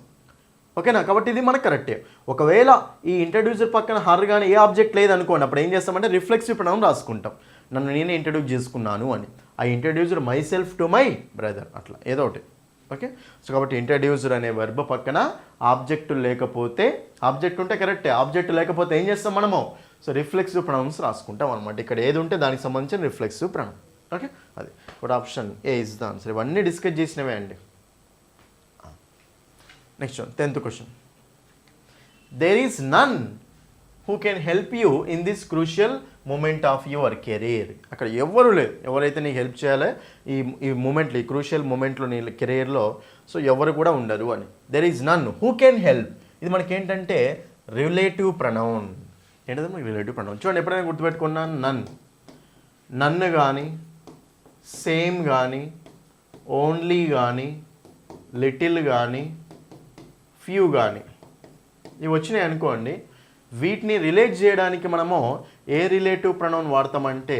ఓకేనా, కాబట్టి ఇది మనకు కరెక్టే. ఒకవేళ ఈ ఇంట్రడ్యూసర్ పక్కన హర్ కానీ ఏ ఆబ్జెక్ట్ లేదనుకోండి, అప్పుడు ఏం చేస్తామంటే రిఫ్లెక్సివ్ ప్రొనౌన్ రాసుకుంటాం. నన్ను నేనే ఇంట్రడ్యూస్ చేసుకున్నాను అని. I introduced my self to my brother, అట్లా ఏదో ఒకటి. ఓకే, సో కాబట్టి ఇంట్రడ్యూసర్ అనే వర్బ్ పక్కన ఆబ్జెక్ట్ లేకపోతే, ఆబ్జెక్ట్ ఉంటే కరెక్టే, ఆబ్జెక్ట్ లేకపోతే ఏం చేస్తాం మనము? సో రిఫ్లెక్సివ్ ప్రొనౌన్స్ రాసుకుంటాం అనమాట. ఇక్కడ ఏది ఉంటే దానికి సంబంధించిన రిఫ్లెక్సివ్ ప్రొనౌన్. ఓకే, అది కూడా option A is the answer. ఇవన్నీ డిస్కస్ చేసినవే అండి. Next 10th question. There is none who can help you in this crucial moment of your career. అక్కడ ఎవరు లేదు, ఎవరైతే నీకు హెల్ప్ చేయాలో ఈ మూమెంట్లో, ఈ క్రూషియల్ మూమెంట్లో నీ కెరీర్లో, సో ఎవరు కూడా ఉండరు అని. There is none who can help. ఇది మనకేంటంటే రిలేటివ్ ప్రొనౌన్. ఏంటంటే మనకి రిలేటివ్ ప్రొనౌన్. చూడండి, ఎప్పుడైనా గుర్తుపెట్టుకున్నాను, నన్ను కానీ, సేమ్ కానీ, ఓన్లీ కానీ, లిటిల్ కానీ, ఫ్యూ కానీ ఇవి వచ్చినాయి అనుకోండి, వీటిని రిలేట్ చేయడానికి మనము ఏ రిలేటివ్ ప్రొనౌన్ వాడతామంటే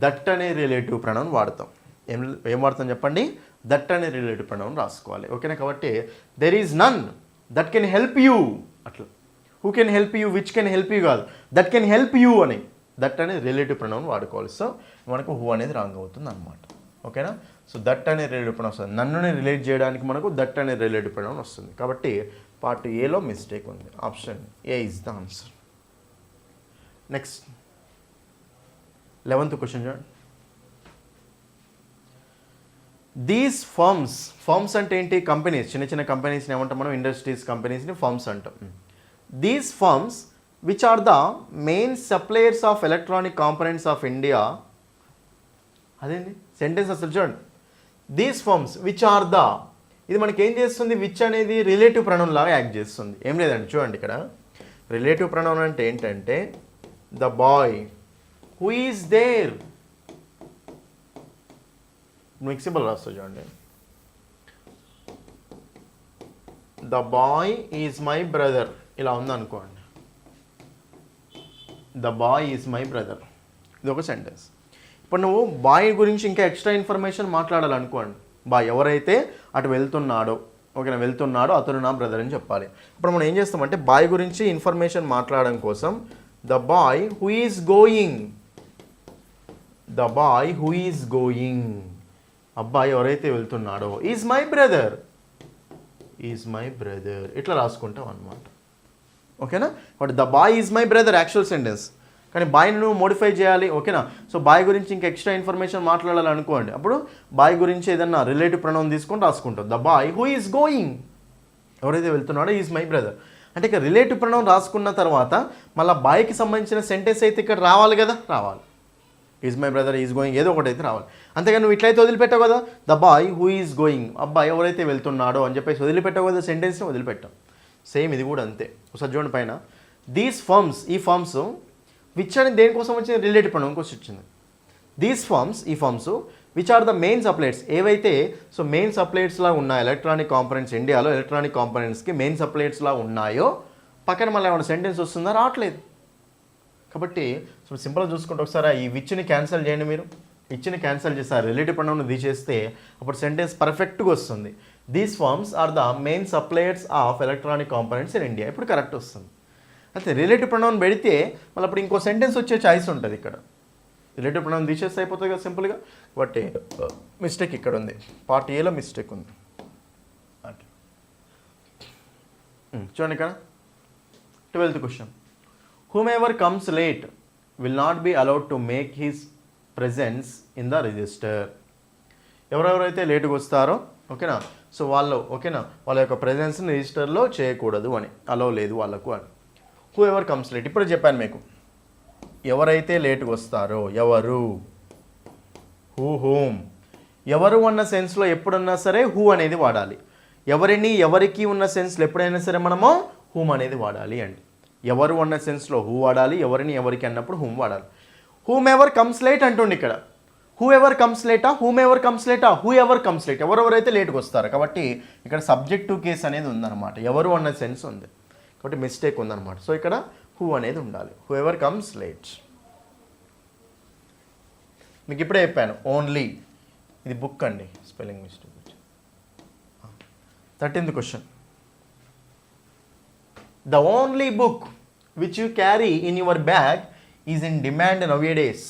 దట్ అనే రిలేటివ్ ప్రొనౌన్ వాడతాం. ఏం వాడతాం చెప్పండి? దట్ అనే రిలేటివ్ ప్రొనౌన్ రాసుకోవాలి. ఓకేనా, కాబట్టి there is none that can help you, అట్లా who can help you, which can help you కాదు, దట్ కెన్ హెల్ప్ యూ అని దట్ అనే రిలేటివ్ ప్రొనౌన్ వాడుకోవాలి. సో మనకు హూ అనేది రాంగ్ అవుతుంది అనమాట. ఓకేనా, సో దట్ అనే రిలేటివ్ ప్రొనౌన్ వస్తుంది. నన్నుని రిలేట్ చేయడానికి మనకు దట్ అనే రిలేటివ్ ప్రొనౌన్ వస్తుంది. కాబట్టి పార్ట్ ఏలో మిస్టేక్ ఉంది. Option A is the answer. Next 11th question చూడండి. దీస్ ఫర్మ్స్ అంటే ఏంటి? కంపెనీస్, చిన్న చిన్న కంపెనీస్ని ఏమంటాం మనం? ఇండస్ట్రీస్, కంపెనీస్ని ఫర్మ్స్ అంటాం. These firms which are the main suppliers of electronic components of India. అదేంటి సెంటెన్స్ అసలు చూడండి. These firms which are the, ఇది మనకి ఏం చేస్తుంది? విచ్ అనేది రిలేటివ్ ప్రొనౌన్ లాగా యాక్ట్ చేస్తుంది. ఏం లేదండి, చూడండి ఇక్కడ రిలేటివ్ ప్రొనౌన్ అంటే ఏంటంటే the boy who is there. మిక్సిబుల్ రాస్తా చూడండి. The boy is my brother, ఇలా ఉందనుకోండి. The boy is my brother, ఇది ఒక సెంటెన్స్. ఇప్పుడు నువ్వు బాయ్ గురించి ఇంకా ఎక్స్ట్రా ఇన్ఫర్మేషన్ మాట్లాడాలనుకోండి, బాయ్ ఎవరైతే అటు వెళ్తున్నాడో, ఓకేనా, వెళ్తున్నాడో అతను నా బ్రదర్ అని చెప్పాలి. ఇప్పుడు మనం ఏం చేస్తామంటే బాయ్ గురించి ఇన్ఫర్మేషన్ మాట్లాడడం కోసం the boy who is going, the boy who is going, అబ్బాయి ఎవరైతే వెళ్తున్నాడో, ఈజ్ మై బ్రదర్, ఇట్లా రాసుకుంటాం అనమాట. ఓకేనా, but the boy is my brother actual sentence, కానీ బాయ్ని నువ్వు మోడిఫై చేయాలి. ఓకేనా, సో బాయ్ గురించి ఇంకా ఎక్స్ట్రా ఇన్ఫర్మేషన్ మాట్లాడాలనుకోండి, అప్పుడు బాయ్ గురించి ఏదన్నా రిలేటివ్ ప్రొనౌన్ తీసుకొని రాసుకుంటాం. The boy who is going, ఎవరైతే వెళ్తున్నాడో ఈజ్ మై బ్రదర్. అంటే ఇక రిలేటివ్ ప్రొనౌన్ రాసుకున్న తర్వాత మళ్ళీ బాయ్కి సంబంధించిన సెంటెన్స్ అయితే ఇక్కడ రావాలి కదా, రావాలి. Is my brother, is going, ఏదో ఒకటి అయితే రావాలి. అంతేగాని నువ్వు ఇట్లయితే వదిలిపెట్టావు కదా, the boy who is going, అబ్బాయి ఎవరైతే వెళ్తున్నాడో అని చెప్పేసి వదిలిపెట్టావు కదా, సెంటెన్స్ని వదిలిపెట్టాం. సేమ్ ఇది కూడా అంతే. ఒకసారి చూడండి పైన, దీస్ ఫర్మ్స్, ఈ ఫర్మ్స్ విచ్ అని దేనికోసం వచ్చింది, రిలేటివ్ ప్రొనౌన్ కోసం వచ్చింది. దీస్ ఫర్మ్స్, ఈ firms which are the main suppliers, ఏవైతే సో మెయిన్ సప్లయర్స్లా ఉన్నాయో ఎలక్ట్రానిక్ కాంపోనెంట్స్, ఇండియాలో ఎలక్ట్రానిక్ కాంపోనెంట్స్కి మెయిన్ సప్లయర్స్లా ఉన్నాయో పక్కన మళ్ళీ ఏమైనా సెంటెన్స్ వస్తుందా, రావట్లేదు. కాబట్టి సో సింపుల్గా చూసుకుంటే ఒకసారి ఈ విచ్ని క్యాన్సిల్ చేయండి, మీరు ఇచ్చిన క్యాన్సిల్ చేస్తారు, రిలేటివ్ ప్రొనౌన్ తీసేస్తే అప్పుడు సెంటెన్స్ పర్ఫెక్ట్గా వస్తుంది. These firms are the main suppliers of electronic components in India, ఇప్పుడు కరెక్ట్ వస్తుంది. అయితే రిలేటివ్ ప్రొనౌన్ పెడితే మళ్ళీ అప్పుడు ఇంకో సెంటెన్స్ వచ్చే ఛాయిస్ ఉంటుంది. ఇక్కడ రిలేటివ్ ప్రొనౌన్ తీసేస్తే అయిపోతుంది కదా సింపుల్గా. బట్ మిస్టేక్ ఇక్కడ ఉంది, పార్ట్ ఏలో మిస్టేక్ ఉంది. చూడండి ఇక్కడ 12th question. Whomever comes late will not be allowed to make his presence in the register. ఎవరెవరైతే లేటుగా వస్తారో ఓకేనా, సో వాళ్ళు ఓకేనా వాళ్ళ యొక్క ప్రెజెన్స్ని రిజిస్టర్లో చేయకూడదు అని, అలౌ లేదు వాళ్ళకు అని. హూ ఎవర్ కమ్స్ లేట్, ఇప్పుడు చెప్పాను మీకు, ఎవరైతే లేటుగా వస్తారో, ఎవరు, హూమ్. ఎవరు అన్న సెన్స్లో ఎప్పుడన్నా సరే హూ అనేది వాడాలి. ఎవరిని, ఎవరికి ఉన్న సెన్స్లో ఎప్పుడైనా సరే మనము హూమ్ అనేది వాడాలి అండి. ఎవరు అన్న సెన్స్లో హూ వాడాలి, ఎవరిని ఎవరికి అన్నప్పుడు హూమ్ వాడాలి. హూమ్ ఎవర్ కమ్స్ లేట్ అంటుండి ఇక్కడ. హూ ఎవర్ కమ్స్ లేటా, హూమ్ ఎవర్ కమ్స్ లేటా, హూ ఎవర్ కమ్స్ లేట్, ఎవరెవరైతే లేట్గా వస్తారు. కాబట్టి ఇక్కడ సబ్జెక్టివ్ కేస్ అనేది ఉందన్నమాట, ఎవరు అన్న సెన్స్ ఉంది కాబట్టి మిస్టేక్ ఉందన్నమాట. సో ఇక్కడ హూ అనేది ఉండాలి, హూ ఎవర్ కమ్స్ లేట్. మీకు ఇప్పుడే చెప్పాను ఓన్లీ, ఇది బుక్ అండి, spelling mistake. 13th question. The only book which you carry in your bag is in demand nowadays.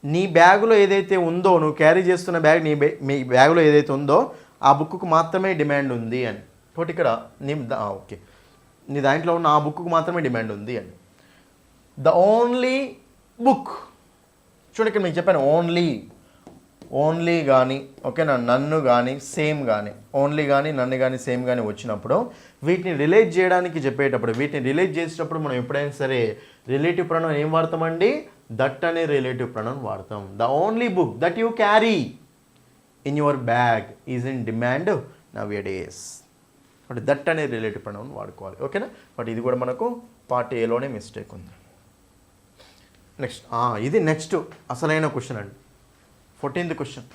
నీ బ్యాగులో ఏదైతే ఉందో, నువ్వు క్యారీ చేస్తున్న బ్యాగ్, మీ బ్యాగులో ఏదైతే ఉందో ఆ బుక్కు మాత్రమే డిమాండ్ ఉంది అని. కాబట్టి ఇక్కడ ఓకే, నీ దాంట్లో ఉన్న ఆ బుక్కు మాత్రమే డిమాండ్ ఉంది అని. ద ఓన్లీ బుక్, చూడండి ఇక్కడ మీకు చెప్పాను ఓన్లీ కానీ ఓకేనా, నన్ను కానీ సేమ్ కానీ, ఓన్లీ కానీ నన్ను కానీ సేమ్ కానీ వచ్చినప్పుడు వీటిని రిలేట్ చేయడానికి చెప్పేటప్పుడు, వీటిని రిలేట్ చేసేటప్పుడు మనం ఎప్పుడైనా సరే రిలేటివ్ ప్రొనౌన్ ఏం వాడతామండి, దట్ అనే రిలేటివ్ ప్రొనౌన్ వాడతాం. The only book that you carry in your bag is in demand nowadays. అంటే దట్ అనే రిలేటివ్ ప్రొనౌన్ వాడుకోవాలి ఓకేనా. బట్ ఇది కూడా మనకు పార్ట్ ఏలోనే మిస్టేక్ ఉంది. నెక్స్ట్ ఇది నెక్స్ట్ అసలైన క్వశ్చన్ అండి, 14th క్వశ్చన్.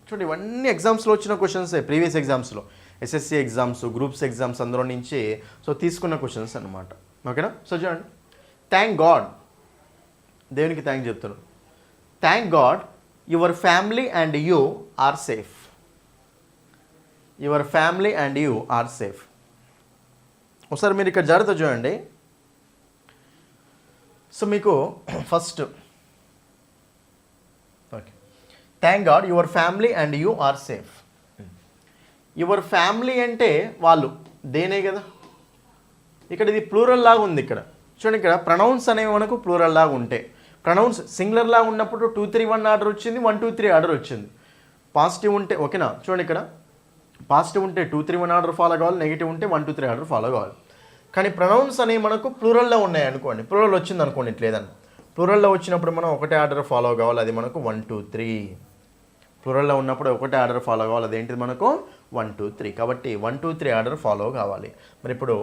చూడండి ఇవన్నీ ఎగ్జామ్స్లో వచ్చిన క్వశ్చన్సే, ప్రీవియస్ ఎగ్జామ్స్లో ఎస్ఎస్సి ఎగ్జామ్స్, గ్రూప్స్ ఎగ్జామ్స్ అందులో నుంచి సో తీసుకున్న క్వశ్చన్స్ అనమాట ఓకేనా. సో చూడండి, థ్యాంక్ గాడ్, దేవునికి థ్యాంక్ చెప్తాను. Thank God your family and you are safe. Your family and you are safe. ఒకసారి మీరు ఇక్కడ జాగ్రత్త చూడండి. సో మీకు first okay, thank God your family and you are safe. Your family అంటే వాళ్ళు, దేనే కదా. ఇక్కడ ఇది ప్లూరల్ లాగా ఉంది. ఇక్కడ చూడండి, ఇక్కడ ప్రొనౌన్స్ అనేవి మనకు ప్లూరల్ లాగా ఉంటాయి. ప్రొనౌన్స్ సింగులర్ లాగా ఉన్నప్పుడు 2 3 1 ఆర్డర్ వచ్చింది, 1 2 3 ఆర్డర్ వచ్చింది. పాజిటివ్ ఉంటే ఓకేనా, చూడండి ఇక్కడ పాజిటివ్ ఉంటే 2 3 1 ఆర్డర్ ఫాలో కావాలి, నెగిటివ్ ఉంటే 1 2 3 ఆర్డర్ ఫాలో కావాలి. కానీ ప్రొనౌన్స్ అనేవి మనకు ప్లూరల్లో ఉన్నాయి అనుకోండి, ప్లూరల్ వచ్చింది అనుకోండి, ఇట్లేదని ప్లూరల్లో వచ్చినప్పుడు మనం ఒకటే ఆర్డర్ ఫాలో కావాలి, అది మనకు 1 2 3. ప్లూరల్లో ఉన్నప్పుడు ఒకటే ఆర్డర్ ఫాలో కావాలి, అదేంటిది మనకు 1 2 3. కాబట్టి 1 2 3 ఆర్డర్ ఫాలో కావాలి. మరి ఇప్పుడు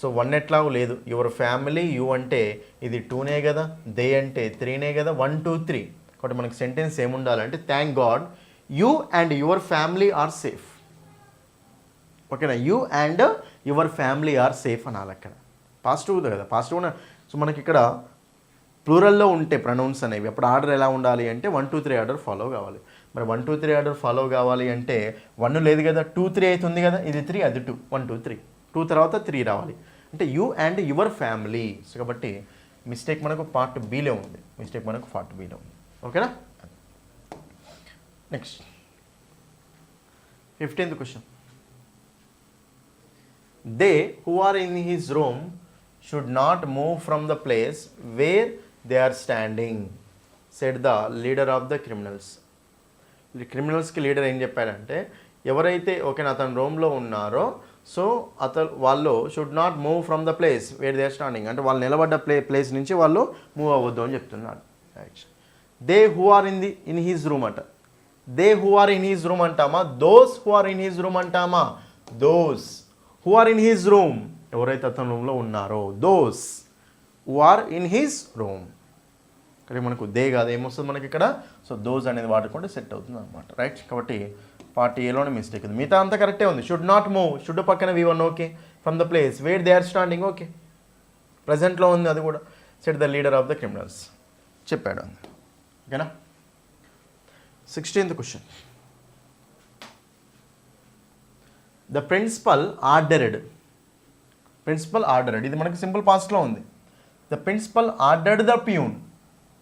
సో 1 ఎట్లాగూ లేదు, యువర్ ఫ్యామిలీ, యూ అంటే ఇది 2నే కదా, దే అంటే 3నే కదా, 1 2 3. కాబట్టి మనకి సెంటెన్స్ ఏముండాలంటే thank god you and your family are safe. ఓకేనా, you and your family are safe అనాలి. అక్కడ పాజిటివ్ కదా, పాజిటివ్ ఉన్న. సో మనకి ఇక్కడ ప్లూరల్లో ఉంటే ప్రొనౌన్స్ అనేవి అప్పుడు ఆర్డర్ ఎలా ఉండాలి అంటే 1 2 3 ఆర్డర్ ఫాలో కావాలి. మరి 1 2 3 ఆర్డర్ ఫాలో కావాలి అంటే 1 లేదు కదా, 2 3 అవుతుంది కదా, ఇది 3 అది 2, 1 2 3, 2 తర్వాత 3 రావాలి అంటే you and your family. So కాబట్టి మిస్టేక్ మనకు పార్ట్ బీలో ఉంది, మిస్టేక్ మనకు పార్ట్ బీలో ఉంది ఓకేనా. Next 15th question. They who are in his room should not move from the place where they are standing said the leader of the criminals. క్రిమినల్స్కి leader ఏం చెప్పారంటే ఎవరైతే ఓకేనా అతను రూమ్లో ఉన్నారో సో వాళ్ళు should not move from the place where they are standing అంటే వాళ్ళు నిలబడ్డ ప్లేస్ నుంచి వాళ్ళు మూవ్ అవ్వద్దు అని చెప్తున్నాడు. They who are in his room అంట. They who are in his room అంటామా, those who are in his room అంటామా, those who are in his room ఎవరైతే అతని రూమ్లో ఉన్నారో, those who are in his room. ఇక్కడ మనకు దే కాదు, ఏమొస్తుంది మనకి ఇక్కడ, సో దోస్ అనేది వాడుకుంటే సెట్ అవుతుంది అనమాట, రైట్. కాబట్టి పార్ట్ ఏలోనే మిస్టేక్ ఉంది, మిగతా అంతా కరెక్టే ఉంది. షుడ్ నాట్ మూవ్, షుడ్ పక్కన V1 okay, from the place where they are standing okay, ప్రజెంట్లో ఉంది అది కూడా. Said the leader of the criminals చెప్పాడు, ఓకేనా. 16th question. The principal ordered, principal ordered, ఇది మనకి సింపుల్ పాస్ట్లో ఉంది. The principal ordered the peon,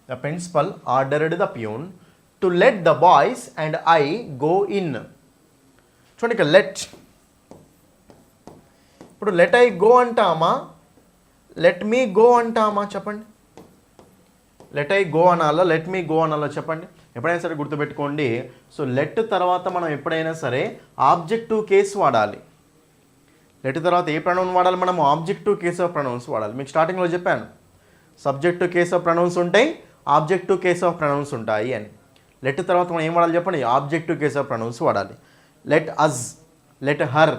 the principal ordered the peon to let the boys and I go in. చూడండి ఇక్కడ let, ఇప్పుడు let I go అంటామా, లెట్ మీ గో అంటామా చెప్పండి. లెట్ ఐ గో అనాలా, లెట్ మీ గో అనాలా చెప్పండి. ఎప్పుడైనా సరే గుర్తుపెట్టుకోండి, సో లెట్ తర్వాత మనం ఎప్పుడైనా సరే ఆబ్జెక్టివ్ కేస్ వాడాలి. లెట్ తర్వాత ఏ ప్రొనౌన్ వాడాలి మనము, ఆబ్జెక్టివ్ కేస్ ఆఫ్ ప్రొనౌన్స్ వాడాలి. మీకు స్టార్టింగ్లో చెప్పాను, సబ్జెక్టివ్ కేస్ ఆఫ్ ప్రొనౌన్స్ ఉంటాయి, ఆబ్జెక్టివ్ కేస్ ఆఫ్ ప్రొనౌన్స్ ఉంటాయి అని. లెట్ తర్వాత మనం ఏం వాడాలి చెప్పండి, ఆబ్జెక్టివ్ కేస్ ఆఫ్ ప్రొనౌన్స్ వాడాలి. Let us, let her,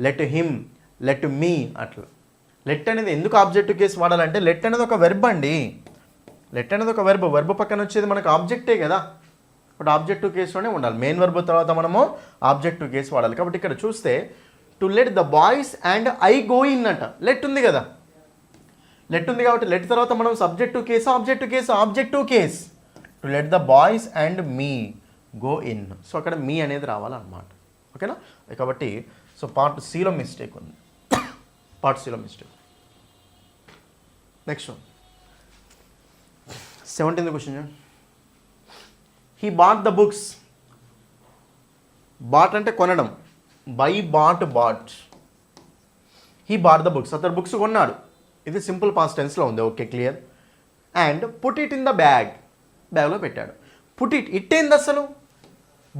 let him, let me, అట్లా. లెట్ అనేది ఎందుకు ఆబ్జెక్టివ్ కేస్ వాడాలంటే, లెట్ అనేది ఒక వెర్బ్ అండి, లెట్ అనేది ఒక వెర్బ్, వెర్బ్ పక్కన వచ్చేది మనకు ఆబ్జెక్టే కదా, ఇప్పుడు ఆబ్జెక్టివ్ కేసులోనే ఉండాలి. మెయిన్ వెర్బ్ తర్వాత మనము ఆబ్జెక్టివ్ కేసు వాడాలి. కాబట్టి ఇక్కడ చూస్తే to let the boys and I go in అంట, లెట్ ఉంది కదా, లెట్ ఉంది కాబట్టి లెట్ తర్వాత మనం subjective case, objective case, objective case. To let the boys and me go in, so అక్కడ మీ అనేది రావాలన్నమాట, ఓకేనా. కాబట్టి సో పార్ట్ సిలో మిస్టేక్ ఉంది, పార్ట్ సిలో mistake. Next 17th question. He bought the books, bought అంటే కొనడం, buy bought bought, he bought the books, అతను బుక్స్ కొన్నాడు, ఇది సింపుల్ పాస్ట్ టెన్స్లో ఉంది, okay clear. And put it in the bag, బ్యాగ్లో పెట్టాడు. పుట్ ఇట్, ఇట్ ఏంది అసలు,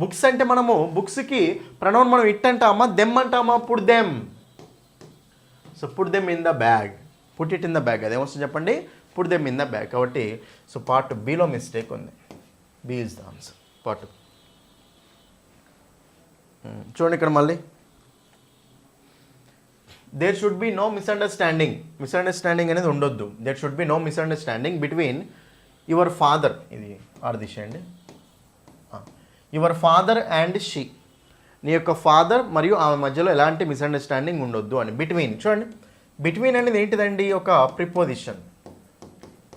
బుక్స్ అంటే మనము బుక్స్కి ప్రొనౌన్ మనం ఇట్ అంటామా, దెమ్ అంటామా, put them, so put them in the bag, put it in the bag, అదేమొస్తుంది చెప్పండి, put them in the bag. కాబట్టి సో పార్ట్ బిలో మిస్టేక్ ఉంది, B is the answer, part. చూడండి ఇక్కడ మళ్ళీ, there should be no misunderstanding, misunderstanding అనేది ఉండొద్దు. There should be no misunderstanding between your father, ఇది ఆర్దిశ అండి, యువర్ ఫాదర్ అండ్ షీ, నీ యొక్క ఫాదర్ మరియు ఆమె మధ్యలో ఎలాంటి మిస్అండర్స్టాండింగ్ ఉండొద్దు అని. బిట్వీన్, చూడండి బిట్వీన్ అనేది ఏంటిదండి, ఒక ప్రిపోజిషన్,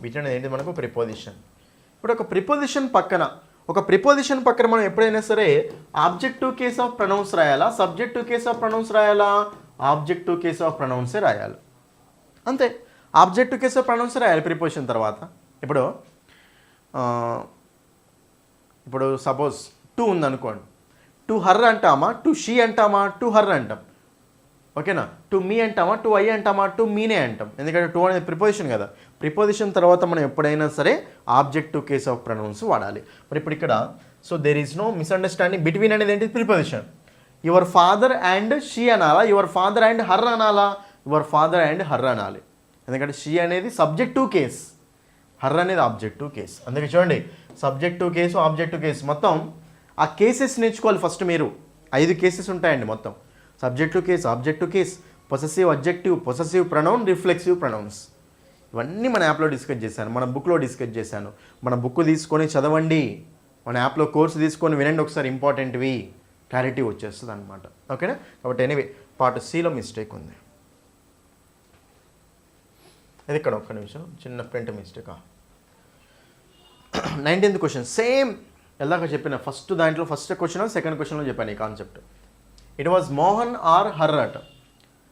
బిట్వీన్ అనేది ఏంటి మనకు ప్రిపోజిషన్. ఇప్పుడు ఒక ప్రిపోజిషన్ పక్కన, ఒక ప్రిపోజిషన్ పక్కన మనం ఎప్పుడైనా సరే ఆబ్జెక్టివ్ కేస్ ఆఫ్ ప్రొనౌన్స్ రాయాలా, సబ్జెక్టివ్ కేస్ ఆఫ్ ప్రొనౌన్స్ రాయాలా, ఆబ్జెక్టివ్ కేస్ ఆఫ్ ప్రొనౌన్సే రాయాలి, అంతే. ఆబ్జెక్టివ్ కేస్ ఆఫ్ ప్రొనౌన్స్ రాయాలి ప్రిపోజిషన్ తర్వాత. ఇప్పుడు ఇప్పుడు సపోజ్ టు ఉందనుకోండి, టు హర్ అంటామా, టు షీ అంటామా, టు హర్ అంటాం, ఓకేనా. టు మీ అంటామా, టు ఐ అంటామా, టు మీనే అంటాం, ఎందుకంటే టు అనేది ప్రిపోజిషన్ కదా. ప్రిపోజిషన్ తర్వాత మనం ఎప్పుడైనా సరే ఆబ్జెక్టివ్ కేస్ ఆఫ్ ప్రొనౌన్స్ వాడాలి. మరి ఇప్పుడు ఇక్కడ so there is no misunderstanding, between అనేది ఏంటి, preposition. Your father and she అనాలా, యువర్ ఫాదర్ అండ్ హర్ అనాలా, యువర్ ఫాదర్ అండ్ హర్ అనాలి, ఎందుకంటే షీ అనేది సబ్జెక్టివ్ కేస్, హర్ అనేది ఆబ్జెక్టివ్ కేస్. అందుకే చూడండి, సబ్జెక్టివ్ కేసు, ఆబ్జెక్టివ్ కేసు, మొత్తం ఆ కేసెస్ నేర్చుకోవాలి ఫస్ట్. మీరు 5 కేసెస్ ఉంటాయండి మొత్తం, subjective case, objective case, possessive adjective, possessive pronoun, reflexive pronounce, ఇవన్నీ మన యాప్లో డిస్కస్ చేశాను, మన బుక్లో డిస్కస్ చేశాను. మన బుక్ తీసుకొని చదవండి, మన యాప్లో కోర్సు తీసుకొని వినండి ఒకసారి, ఇంపార్టెంట్వి, క్లారిటీ వచ్చేస్తుంది అనమాట, ఓకేనా. కాబట్టి ఎనీవే పార్ట్ సిలో మిస్టేక్ ఉంది. ఇది ఇక్కడ ఒక్క నిమిషం, చిన్న print mistake. 19th question, same ఎలాగ చెప్పిన ఫస్ట్ దాంట్లో, ఫస్ట్ క్వశ్చన్ సెకండ్ క్వశ్చన్లో చెప్పాను ఈ concept. It was Mohan or her అట,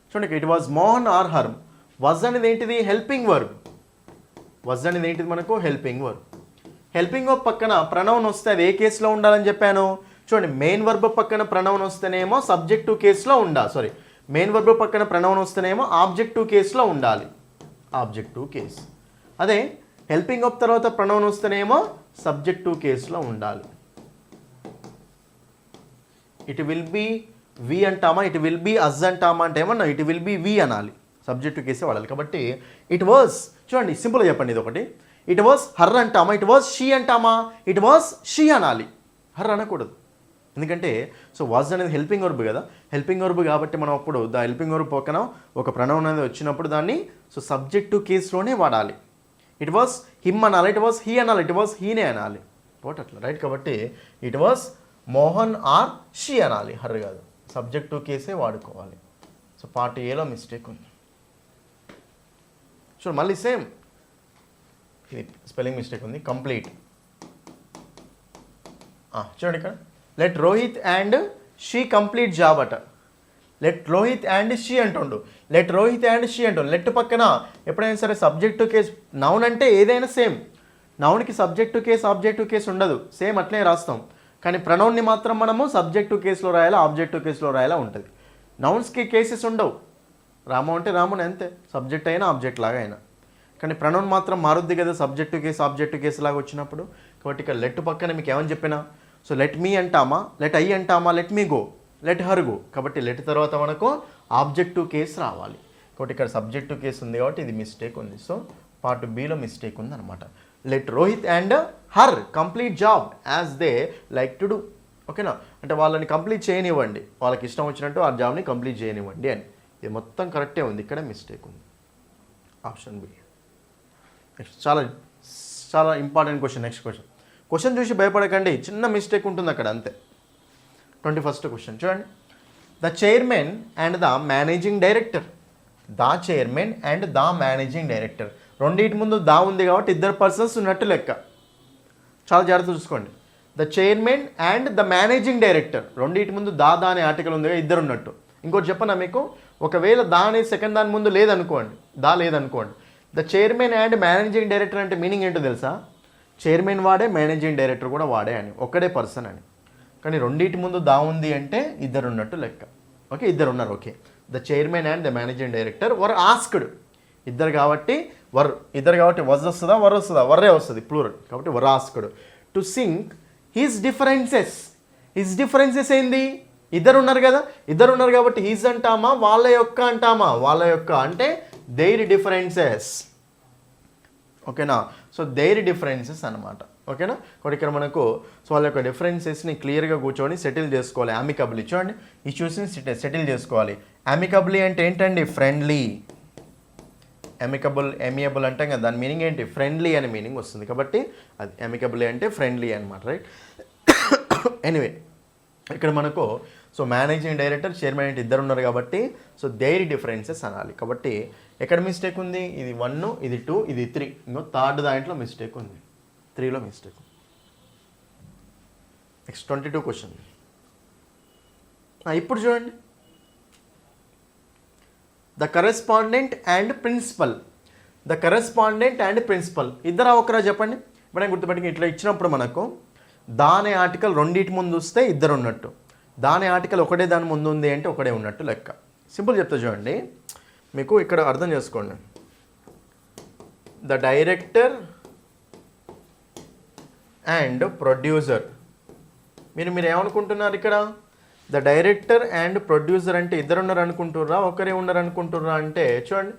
చూడండి it was Mohan or her. Was అనేది ఏంటిది, హెల్పింగ్ వర్బ్, వజ్ అనేది ఏంటిది మనకు హెల్పింగ్ వర్బ్. హెల్పింగ్ వర్బ్ పక్కన ప్రొనౌన్ వస్తే అది ఏ కేసులో ఉండాలని చెప్పాను, చూడండి మెయిన్ వర్బ్ పక్కన ప్రొనౌన్ వస్తేనేమో సబ్జెక్టివ్ కేసులో ఉండాలి, సారీ మెయిన్ వర్బ్ పక్కన ప్రొనౌన్ వస్తేనేమో ఆబ్జెక్టివ్ కేసులో ఉండాలి, ఆబ్జెక్టివ్ కేస్. అదే హెల్పింగ్ వర్బ్ తర్వాత ప్రొనౌన్ వస్తేనేమో సబ్జెక్టివ్ కేసులో ఉండాలి. ఇట్ విల్ బీ వి అంటామా, ఇట్ విల్ బీ అజ్ అంటామా అంటే ఏమన్నా ఇట్ విల్ బీ వి అనాలి, సబ్జెక్టివ్ కేసే వాడాలి. కాబట్టి ఇట్ వాజ్, చూడండి సింపుల్గా చెప్పండి ఇది ఒకటి, ఇట్ వాజ్ హర్ అంటామా, ఇట్ వాజ్ షీ అంటామా, ఇట్ వాజ్ షీ అనాలి, హర్ అనకూడదు. ఎందుకంటే సో వాజ్ అనేది హెల్పింగ్ వర్బ్ కదా, హెల్పింగ్ వర్బ్ కాబట్టి మనం అప్పుడు ద హెల్పింగ్ వర్బ్ పక్కన ఒక ప్రణౌన్ అనేది వచ్చినప్పుడు దాన్ని సో సబ్జెక్ట్ టు కేసులోనే వాడాలి. ఇట్ వాస్ హిమ్ అనాలి, ఇట్ వాస్ హీ అనాలి, ఇట్ వాస్ హీనే అనాలి, వాట్ అట్లా రైట్. కాబట్టి it was Mohan or she అనాలి, హర్ కాదు, సబ్జెక్ట్ టు కేసే వాడుకోవాలి. సో పార్ట్ ఏలో మిస్టేక్ ఉంది. చూడండి మళ్ళీ సేమ్ ఇది స్పెల్లింగ్ మిస్టేక్ ఉంది. కంప్లీట్ చూడండి ఇక్కడ let Rohit and she complete job అట. లెట్ రోహిత్ అండ్ షీ అంటుండు, లెట్ రోహిత్ అండ్ షీ అంటుండు. లెట్ పక్కన ఎప్పుడైనా సరే సబ్జెక్ట్ టు కేస్, నౌన్ అంటే ఏదైనా సేమ్, నౌన్కి subjective case objective case ఉండదు, సేమ్ అట్లనే రాస్తాం. కానీ ప్రనౌన్ని మాత్రం మనము సబ్జెక్ట్ టు కేసులో రాయాలా, ఆబ్జెక్ట్ టు కేసులో రాయాలా ఉంటుంది. నౌన్స్కి కేసెస్ ఉండవు, రాము అంటే రాముని అంతే, సబ్జెక్ట్ అయినా ఆబ్జెక్ట్ లాగా అయినా. కానీ ప్రనౌన్ మాత్రం మారుద్ది కదా, subject to case object to case లాగా వచ్చినప్పుడు. కాబట్టి ఇక్కడ లెట్ పక్కన మీకు ఏమని చెప్పినా, సో లెట్ మీ అంటామా, లెట్ ఐ అంటామా, let me go, let her go. కాబట్టి లెట్ తర్వాత మనకు ఆబ్జెక్ట్ టు కేసు రావాలి. కాబట్టి ఇక్కడ సబ్జెక్ట్ టు కేసు ఉంది కాబట్టి ఇది మిస్టేక్ ఉంది. సో పార్ట్ బిలో మిస్టేక్ ఉంది అనమాట. Let Rohit and her complete job as they like to do. ఓకేనా, అంటే వాళ్ళని కంప్లీట్ చేయనివ్వండి, వాళ్ళకి ఇష్టం వచ్చినట్టు ఆ జాబ్ని కంప్లీట్ చేయనివ్వండి అని. ఇది మొత్తం కరెక్టే ఉంది, ఇక్కడ మిస్టేక్ ఉంది. Option B. నెక్స్ట్ చాలా చాలా ఇంపార్టెంట్ క్వశ్చన్. నెక్స్ట్ క్వశ్చన్ చూసి భయపడకండి, చిన్న మిస్టేక్ ఉంటుంది అక్కడ అంతే. 21st క్వశ్చన్ చూడండి. The chairman and the managing director. The chairman and the managing director, రెండింటి ముందు దా ఉంది కాబట్టి ఇద్దరు పర్సన్స్ ఉన్నట్టు లెక్క. చాలా జాగ్రత్త చూసుకోండి. The chairman and the managing director, రెండింటి ముందు దా అనే ఆర్టికల్ ఉంది, ఇద్దరు ఉన్నట్టు. ఇంకోటి చెప్పనా మీకు, ఒకవేళ దా అనే సెకండ్ దాని ముందు లేదనుకోండి, దా లేదనుకోండి, the chairman and managing director అంటే మీనింగ్ ఏంటో తెలుసా, చైర్మన్ వాడే మేనేజింగ్ డైరెక్టర్ కూడా వాడే అని, ఒక్కడే పర్సన్ అని. కానీ రెండింటి ముందు దా ఉంది అంటే ఇద్దరు ఉన్నట్టు లెక్క. ఓకే, ఇద్దరు ఉన్నారు. Okay, the chairman and the managing director were asked. ఇద్దరు కాబట్టి వర్, ఇద్దరు కాబట్టి వజ్ వస్తుందా, వర్ వస్తుందా, వర్రే వస్తుంది ప్లూరల్. కాబట్టి were asked to sink his differences. His differences ఏంది, ఇద్దరు ఉన్నారు కదా, ఇద్దరు ఉన్నారు కాబట్టి హిజ్ అంటామా, వాళ్ళ యొక్క అంటామా, వాళ్ళ యొక్క అంటే దేర్ డిఫరెన్సెస్. ఓకేనా, సో దేర్ డిఫరెన్సెస్ అనమాట. ఓకేనా, కాబట్టి ఇక్కడ మనకు సో వాళ్ళ యొక్క డిఫరెన్సెస్ని క్లియర్గా కూర్చొని సెటిల్ చేసుకోవాలి. అమికబుల్లీ చూడండి, ఇష్యూస్ని సెటిల్ చేసుకోవాలి. అమికబుల్లీ అంటే ఏంటండి, ఫ్రెండ్లీ. ఎమియబుల్ అంటాం కదా, దాని మీనింగ్ ఏంటి, ఫ్రెండ్లీ అనే మీనింగ్ వస్తుంది. కాబట్టి అది అమికబుల్లీ అంటే ఫ్రెండ్లీ అనమాట, రైట్. ఎనీవే ఇక్కడ మనకు సో మేనేజింగ్ డైరెక్టర్, చైర్మన్ అంటే ఇద్దరు ఉన్నారు కాబట్టి సో దేర్ డిఫరెన్సెస్ అనాలి. కాబట్టి ఎక్కడ మిస్టేక్ ఉంది, ఇది 1, ఇది 2, ఇది 3, ఇంకో థర్డ్ దాంట్లో మిస్టేక్ ఉంది, 3లో మిస్టేక్. Next 22 question. ఇప్పుడు చూడండి, the correspondent and principal. The correspondent and principal ఇద్దరా ఒకరా చెప్పండి. మనం గుర్తుపెట్టుకుని ఇట్లా ఇచ్చినప్పుడు మనకు దాని ఆర్టికల్ రెండింటి ముందు వస్తే ఇద్దరు ఉన్నట్టు, దాని ఆర్టికల్ ఒకటే దాని ముందు ఉంది అంటే ఒకడే ఉన్నట్టు లెక్క. సింపుల్ చెప్తా చూడండి, మీకు ఇక్కడ అర్థం చేసుకోండి. The director and producer. మీరు ఏమనుకుంటున్నారు ఇక్కడ, ద డైరెక్టర్ అండ్ ప్రొడ్యూసర్ అంటే ఇద్దరు ఉన్నారు అనుకుంటుర్రా, ఒకరే ఉన్నారు అనుకుంటుర్రా అంటే చూడండి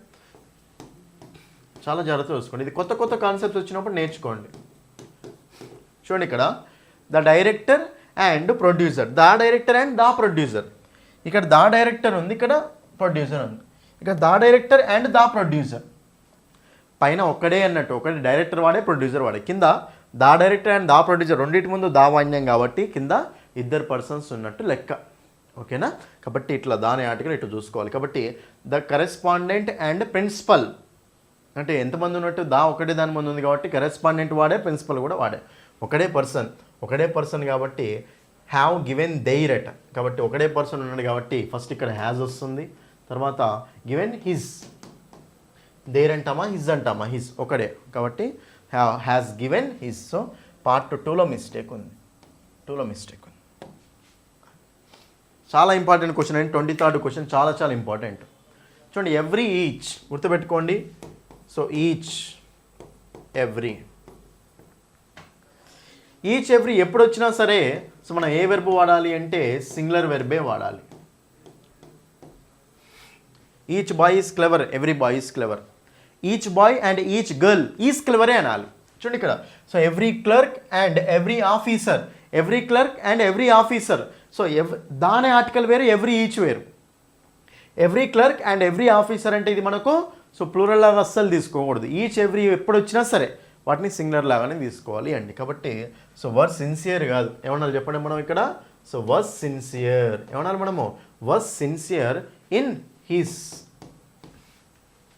చాలా జాగ్రత్త చూసుకోండి. ఇది కొత్త కొత్త కాన్సెప్ట్స్ వచ్చినప్పుడు నేర్చుకోండి. చూడండి ఇక్కడ the director and producer, the director and the producer. ఇక్కడ ద డైరెక్టర్ ఉంది, ఇక్కడ ప్రొడ్యూసర్ ఉంది. ఇక్కడ the director and the producer, పైన ఒక్కడే అన్నట్టు, ఒకటి డైరెక్టర్ వాడే ప్రొడ్యూసర్ వాడే, కింద the director and the producer రెండింటి ముందు దా వాణ్యం కాబట్టి కింద ఇద్దరు పర్సన్స్ ఉన్నట్టు లెక్క. ఓకేనా, కాబట్టి ఇట్లా దాని ఆర్టికల్ ఇట్లా చూసుకోవాలి. కాబట్టి ద కరెస్పాండెంట్ అండ్ ప్రిన్సిపల్ అంటే ఎంతమంది ఉన్నట్టు, దా ఒకటే దాని ముందు ఉంది కాబట్టి కరెస్పాండెంట్ వాడే, ప్రిన్సిపల్ కూడా వాడే, ఒకటే పర్సన్ కాబట్టి హ్యావ్ గివెన్ దెయిర్ అట. కాబట్టి ఒకటే పర్సన్ ఉన్నాడు కాబట్టి ఫస్ట్ ఇక్కడ హ్యాజ్ వస్తుంది, తర్వాత గివెన్ హిజ్. దేర్ అంటామా, హిజ్ అంటామా, హిజ్ ఒకడే కాబట్టి has given his. So part 2లో మిస్టేక్ ఉంది, 2లో మిస్టేక్ ఉంది. చాలా ఇంపార్టెంట్ క్వశ్చన్ అండి, 23rd క్వశ్చన్ చాలా చాలా ఇంపార్టెంట్. చూడండి, ఎవ్రీ ఈచ్ గుర్తుపెట్టుకోండి. సో ఈచ్ ఎవ్రీ ఎప్పుడు వచ్చినా సరే సో మనం ఏ వెర్బ్ వాడాలి అంటే సింగులర్ వెర్బే వాడాలి. Each boy is clever, every boy is clever. Each boy and each girl is క్లెవరే అనాలి. చూడండి ఇక్కడ, so every clerk and every officer, every clerk and every officer. So దాని ఆర్టికల్ వేరు, ఎవ్రీ ఈచ్ వేరు. Every clerk and every officer అంటే ఇది మనకు సో ప్లూరల్ లాగా అస్సలు తీసుకోకూడదు. ఈచ్ ఎవ్రీ ఎప్పుడు వచ్చినా సరే వాటిని సింగులర్ లాగానే తీసుకోవాలి అండి. కాబట్టి సో వర్ సిన్సియర్ కాదు, ఏమన్నా చెప్పండి మనం ఇక్కడ. సో వాజ్ సిన్సియర్ ఏమన్నారు మనము, వాజ్ సిన్సియర్ ఇన్ హిస్.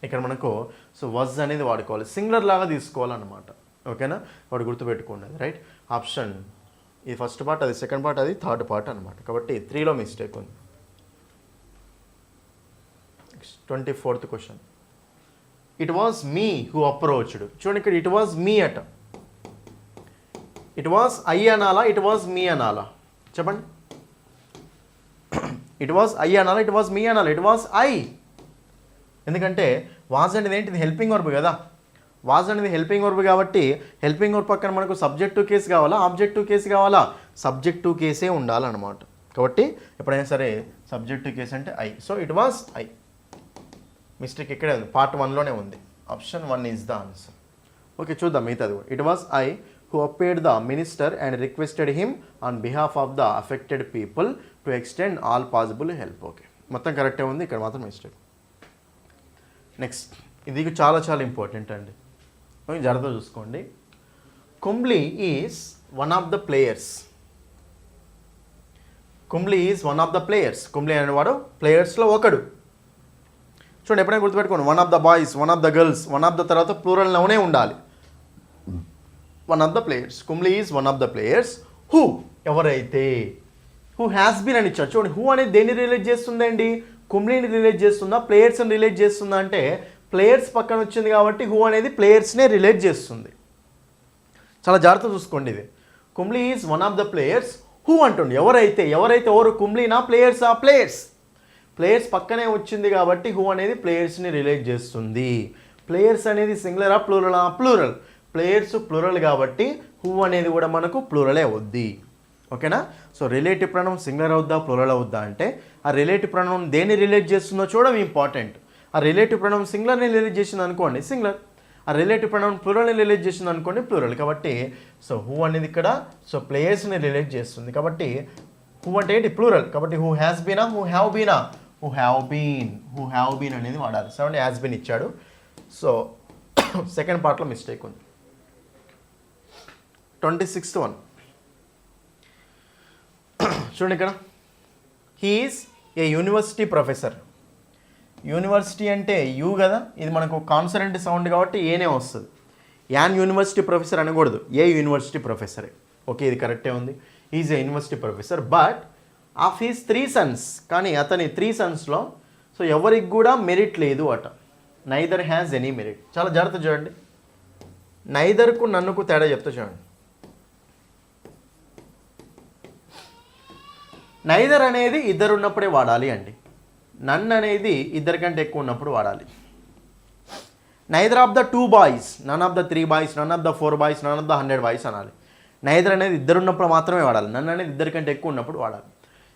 ఇక్కడ మనకు సో వాజ్ అనేది వాడుకోవాలి, సింగులర్ లాగా తీసుకోవాలన్నమాట. ఓకేనా, వాడు గుర్తుపెట్టుకోండి. రైట్, ఆప్షన్ ఇది ఫస్ట్ పార్ట్, అది సెకండ్ పార్ట్, అది థర్డ్ పార్ట్ అనమాట. కాబట్టి 3లో మిస్టేక్ ఉంది. 24th question. It was me who approached. చూడండి ఇక్కడ ఇట్ వాజ్ మీ అట. ఇట్ వాజ్ ఐ అనాలా, ఇట్ వాజ్ మీ అనాలా చెప్పండి. ఇట్ వాజ్ ఐ అనాలా, ఇట్ వాజ్ మీ అనాలా? It was I. ఎందుకంటే వాజ్ అనేది ఏంటిది, హెల్పింగ్ వర్బ్ కదా. వాజ్ అనేది హెల్పింగ్ వర్బ్ కాబట్టి హెల్పింగ్ వర్బ్ పక్కన మనకు సబ్జెక్టివ్ కేసు కావాలా, ఆబ్జెక్టివ్ కేసు కావాలా? సబ్జెక్టివ్ కేసే ఉండాలన్నమాట. కాబట్టి ఎప్పుడైనా సరే సబ్జెక్టివ్ కేసు అంటే I. So it was I. Mistake ఇక్కడే ఉంది, పార్ట్ 1లోనే ఉంది. Option 1 is the answer. Okay, చూద్దాం మిగతాది కూడా. It was I who appeared the minister and requested him on behalf of the affected people to extend all possible help. Okay, మొత్తం కరెక్టే ఉంది, ఇక్కడ మాత్రం మిస్టేక్. నెక్స్ట్, ఇది చాలా చాలా ఇంపార్టెంట్ అండి, జాగ్రత్తగా చూసుకోండి. Kumble is one of the players. Kumble is one of the players. Kumble అనేవాడు ప్లేయర్స్లో ఒకడు. చూడండి, ఎప్పుడైనా గుర్తుపెట్టుకోండి, one of the boys, one of the girls, one of the తర్వాత ప్లూరల్ నౌనే ఉండాలి. One of the players. Kumble is one of the players who, ఎవరైతే. హూ హ్యాస్ బీన్ అని ఇచ్చారు. చూడండి, హూ అనేది దేన్ని రిలేట్ చేస్తుందండి, కుంబ్లీని రిలేట్ చేస్తుందా, ప్లేయర్స్ని రిలేట్ చేస్తుందా అంటే ప్లేయర్స్ పక్కన వచ్చింది కాబట్టి హూ అనేది ప్లేయర్స్నే రిలేట్ చేస్తుంది. చాలా జాగ్రత్త చూసుకోండి ఇది. Kumble is one of the players who అంటుండే, ఎవరైతే. ఎవరైతే ఎవరు, కుంబ్లీనా ప్లేయర్సా? ప్లేయర్స్. ప్లేయర్స్ పక్కనే వచ్చింది కాబట్టి హూ అనేది ప్లేయర్స్ని రిలేట్ చేస్తుంది. ప్లేయర్స్ అనేది సింగులరా ప్లూరలా? ప్లూరల్. ప్లేయర్స్ ప్లూరల్ కాబట్టి హూ అనేది కూడా మనకు ప్లూరలే అవుద్ది. ఓకేనా. సో రిలేటివ్ ప్రొనౌన్ సింగులర్ అవుద్దా ప్లూరల్ అవుద్దా అంటే ఆ రిలేటివ్ ప్రొనౌన్ దేన్ని రిలేట్ చేస్తుందో చూడడం ఇంపార్టెంట్. ఆ రిలేటివ్ ప్రొనౌన్ సింగులర్ని రిలేట్ చేసింది అనుకోండి సింగులర్, ఆ రిలేటివ్ ప్రొనౌన్ ప్లూరల్ని రిలేట్ చేసింది అనుకోండి ప్లూరల్. కాబట్టి సో హూ అనేది ఇక్కడ సో ప్లేయర్స్ని రిలేట్ చేస్తుంది కాబట్టి హూ అంటే ఏంటి, ప్లూరల్. కాబట్టి హూ హ్యాస్ బీనా, హూ హ్యావ్ బీనా, who have been. Who have been అనేది వాడాలి. సో అంటే హ్యాస్ బీన్ ఇచ్చాడు. సో సెకండ్ పార్ట్లో మిస్టేక్ ఉంది. 26th one. చూడండి ఇక్కడ, he is a university professor. University అంటే యూ కదా, ఇది మనకు కాన్సనెంట్ సౌండ్ కాబట్టి ఏనే వస్తుంది. యాన్ యూనివర్సిటీ ప్రొఫెసర్ అనకూడదు, ఏ యూనివర్సిటీ ప్రొఫెసరే. ఓకే, ఇది కరెక్టే ఉంది. Is a university professor but of he's 3 sons. కానీ అతని 3 sonsలో సో ఎవరికి కూడా మెరిట్ లేదు అట. Neither has any merit. చాలా జాగ్రత్త చూడండి, నైదర్కు నన్నుకు తేడా చెప్తా చూడండి. నైదర్ అనేది ఇద్దరు ఉన్నప్పుడే వాడాలి అండి. నన్ అనేది ఇద్దరికంటే ఎక్కువ ఉన్నప్పుడు వాడాలి. Neither of the 2 boys, none of the 3 boys, none of the 4 boys, none of the 100 boys అనాలి. నైదర్ అనేది ఇద్దరు ఉన్నప్పుడు మాత్రమే వాడాలి. నన్ను అనేది ఇద్దరికంటే ఎక్కువ ఉన్నప్పుడు వాడాలి.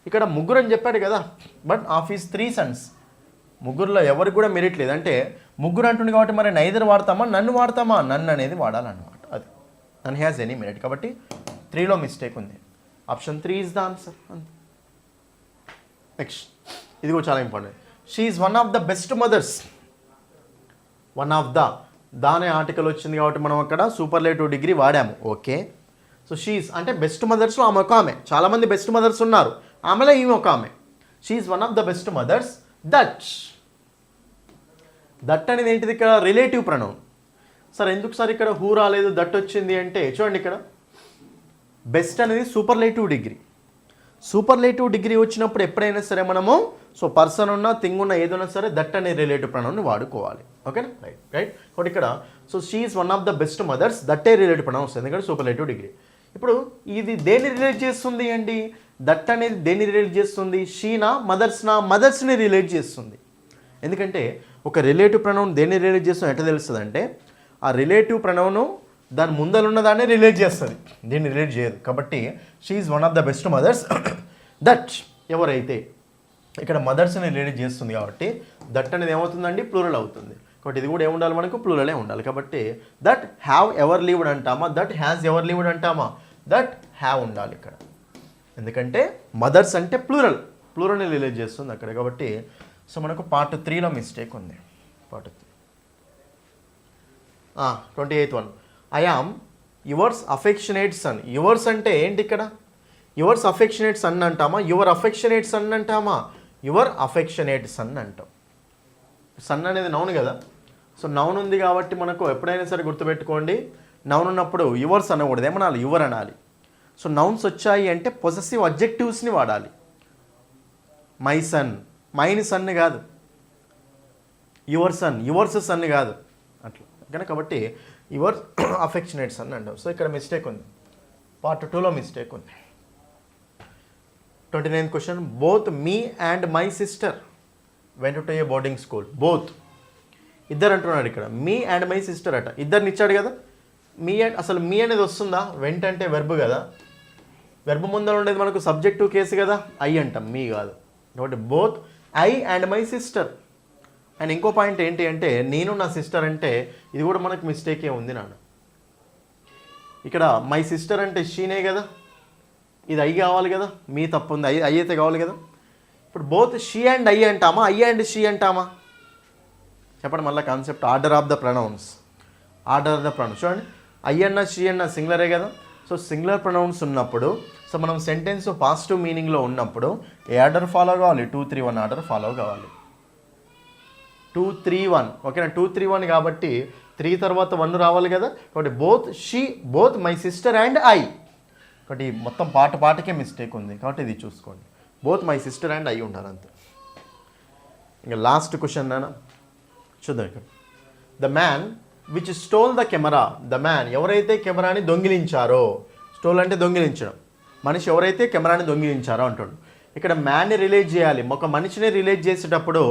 ఇక్కడ ముగ్గురు అని చెప్పాడు కదా, బట్ ఆఫ్ హిస్ 3 sons. ముగ్గురులో ఎవరికి కూడా మెరిట్ లేదు అంటే ముగ్గురు అంటుంది కాబట్టి మరి నైదర్ వాడతామా నన్ను వాడతామా, నన్ను అనేది వాడాలన్నమాట. అది నన్ హ్యాస్ ఎనీ మెరిట్ కాబట్టి 3లో మిస్టేక్ ఉంది. Option 3 is the answer. Next, ఇది కూడా చాలా important. She is one of the best mothers. One of the దానే ఆర్టికల్ వచ్చింది కాబట్టి మనం అక్కడ సూపర్లేటివ్ డిగ్రీ వాడాము. ఓకే, సో షీఈస్ అంటే బెస్ట్ మదర్స్లో ఆమె ఒక ఆమె. చాలామంది బెస్ట్ మదర్స్ ఉన్నారు, ఆమెలో ఈమె ఒక ఆమె. She is one of the best mothers that. That అనేది ఏంటిది ఇక్కడ, రిలేటివ్ ప్రొనౌన్. సార్ ఎందుకు సార్ ఇక్కడ హూ రాలేదు దట్ వచ్చింది అంటే చూడండి, ఇక్కడ బెస్ట్ అనేది సూపర్లేటివ్ డిగ్రీ. సూపర్లేటివ్ డిగ్రీ వచ్చినప్పుడు ఎప్పుడైనా సరే మనము సో పర్సన్ ఉన్న థింగ్ ఉన్న ఏదైనా సరే దట్ అనే రిలేటివ్ ప్రొనౌన్ని వాడుకోవాలి. ఓకేనా, రైట్. కాబట్టి ఇక్కడ so she is one of the best mothers దట్టే రిలేటివ్ ప్రొనౌన్ వస్తుంది ఎందుకంటే సూపర్లేటివ్ డిగ్రీ. ఇప్పుడు ఇది దేన్ని రిలేట్ చేస్తుంది అండి, దట్ అనేది దేన్ని రిలేట్ చేస్తుంది, షీనా మదర్స్నా, మదర్స్ని రిలేట్ చేస్తుంది. ఎందుకంటే ఒక రిలేటివ్ ప్రొనౌన్ దేన్ని రిలేట్ చేస్తుంది ఎట్లా తెలుస్తుంది అంటే ఆ రిలేటివ్ ప్రొనౌను దాని ముందలున్న దాన్ని రిలేట్ చేస్తుంది, దీన్ని రిలేట్ చేయదు. కాబట్టి she is one of the best mothers that, ఎవరైతే. ఇక్కడ మదర్స్ని రిలేట్ చేస్తుంది కాబట్టి దట్ అనేది ఏమవుతుందండి, ప్లూరల్ అవుతుంది. కాబట్టి ఇది కూడా ఏముండాలి మనకు, ప్లూరలే ఉండాలి. కాబట్టి దట్ హ్యావ్ ఎవర్ లీవ్డ్ అంటామా, దట్ హ్యాస్ ఎవర్ లీవ్డ్ అంటామా, దట్ హ్యావ్ ఉండాలి ఇక్కడ, ఎందుకంటే మదర్స్ అంటే ప్లూరల్ని రిలీజ్ చేస్తుంది అక్కడ కాబట్టి. సో మనకు పార్ట్ 3లో మిస్టేక్ ఉంది. Part 3 28th one, I am yours affectionate son. Yours అంటే ఏంటి ఇక్కడ? యువర్స్ అఫెక్షనేట్ సన్ అంటామా, యువర్ అఫెక్షనేట్ సన్ అంటామా? యువర్ అఫెక్షనేట్ సన్ అంటాం. సన్ అనేది నౌన్ కదా, సో నౌన్ ఉంది కాబట్టి మనకు ఎప్పుడైనా సరే గుర్తుపెట్టుకోండి, నౌన్ ఉన్నప్పుడు యువర్స్ అనకూడదు, ఏమనాలి? యువర్ అనాలి. సో నౌన్స్ వచ్చాయి అంటే పొసెసివ్ అడ్జెక్టివ్స్ని వాడాలి. మై సన్, మైన్ సన్ కాదు, యువర్ సన్, యువర్స్ సన్ కాదు అట్లా కనుక. కాబట్టి యువర్ అఫెక్షనేట్ సన్ అంటాం. సో ఇక్కడ మిస్టేక్ ఉంది, పార్ట్ 2లో మిస్టేక్ ఉంది. 29th question, both me and my sister went to A boarding school. Both ఇద్దరు అంటున్నాడు ఇక్కడ, మీ అండ్ మై సిస్టర్ అట, ఇద్దరిని ఇచ్చాడు కదా. మీ అండ్, అసలు మీ అనేది వస్తుందా? వెంట అంటే వెర్బ్ కదా, వెర్బ్ ముందర ఉండేది మనకు సబ్జెక్టివ్ కేసు కదా, ఐ అంటాం, మీ కాదు. కాబట్టి both I and my sister. And ఇంకో పాయింట్ ఏంటి అంటే నేను నా సిస్టర్ అంటే ఇది కూడా మనకు మిస్టేకే ఉంది నాన్న. ఇక్కడ మై సిస్టర్ అంటే షీనే కదా, ఇది ఐ కావాలి కదా, మీ తప్పు ఉంది, ఐ అయితే కావాలి కదా. ఇప్పుడు బోత్ షీ అండ్ ఐ అంటామా, ఐ అండ్ షీ అంటామా? చెప్పండి మళ్ళీ concept. Order of the pronouns, order of the pronouns చూడండి, ఐ అన్న షీ అన్న సింగులరే కదా. సో సింగులర్ ప్రొనౌన్స్ ఉన్నప్పుడు, సో మనం సెంటెన్స్ పాజిటివ్ మీనింగ్లో ఉన్నప్పుడు ఏ ఆర్డర్ ఫాలో కావాలి? 2 3 1 ఆర్డర్ ఫాలో కావాలి. 2 3 1 ఓకేనా, 2 3 1 కాబట్టి 3 తర్వాత 1 రావాలి కదా. కాబట్టి both she, both my sister and I. కాబట్టి మొత్తం పాటకే మిస్టేక్ ఉంది కాబట్టి ఇది చూసుకోండి, both my sister and I ఉండాలి అంతే. ఇంకా లాస్ట్ క్వశ్చన్ నాన్న చూద్దాం ఇక్కడ. The man which stole the camera. The man ఎవరైతే కెమెరాని దొంగిలించారో, స్టోల్ అంటే దొంగిలించడం, మనిషి ఎవరైతే కెమెరాని దొంగిలించారో అంటాడు. ఇక్కడ మ్యాన్ని రిలేట్ చేయాలి. ఒక మనిషిని రిలేట్ చేసేటప్పుడు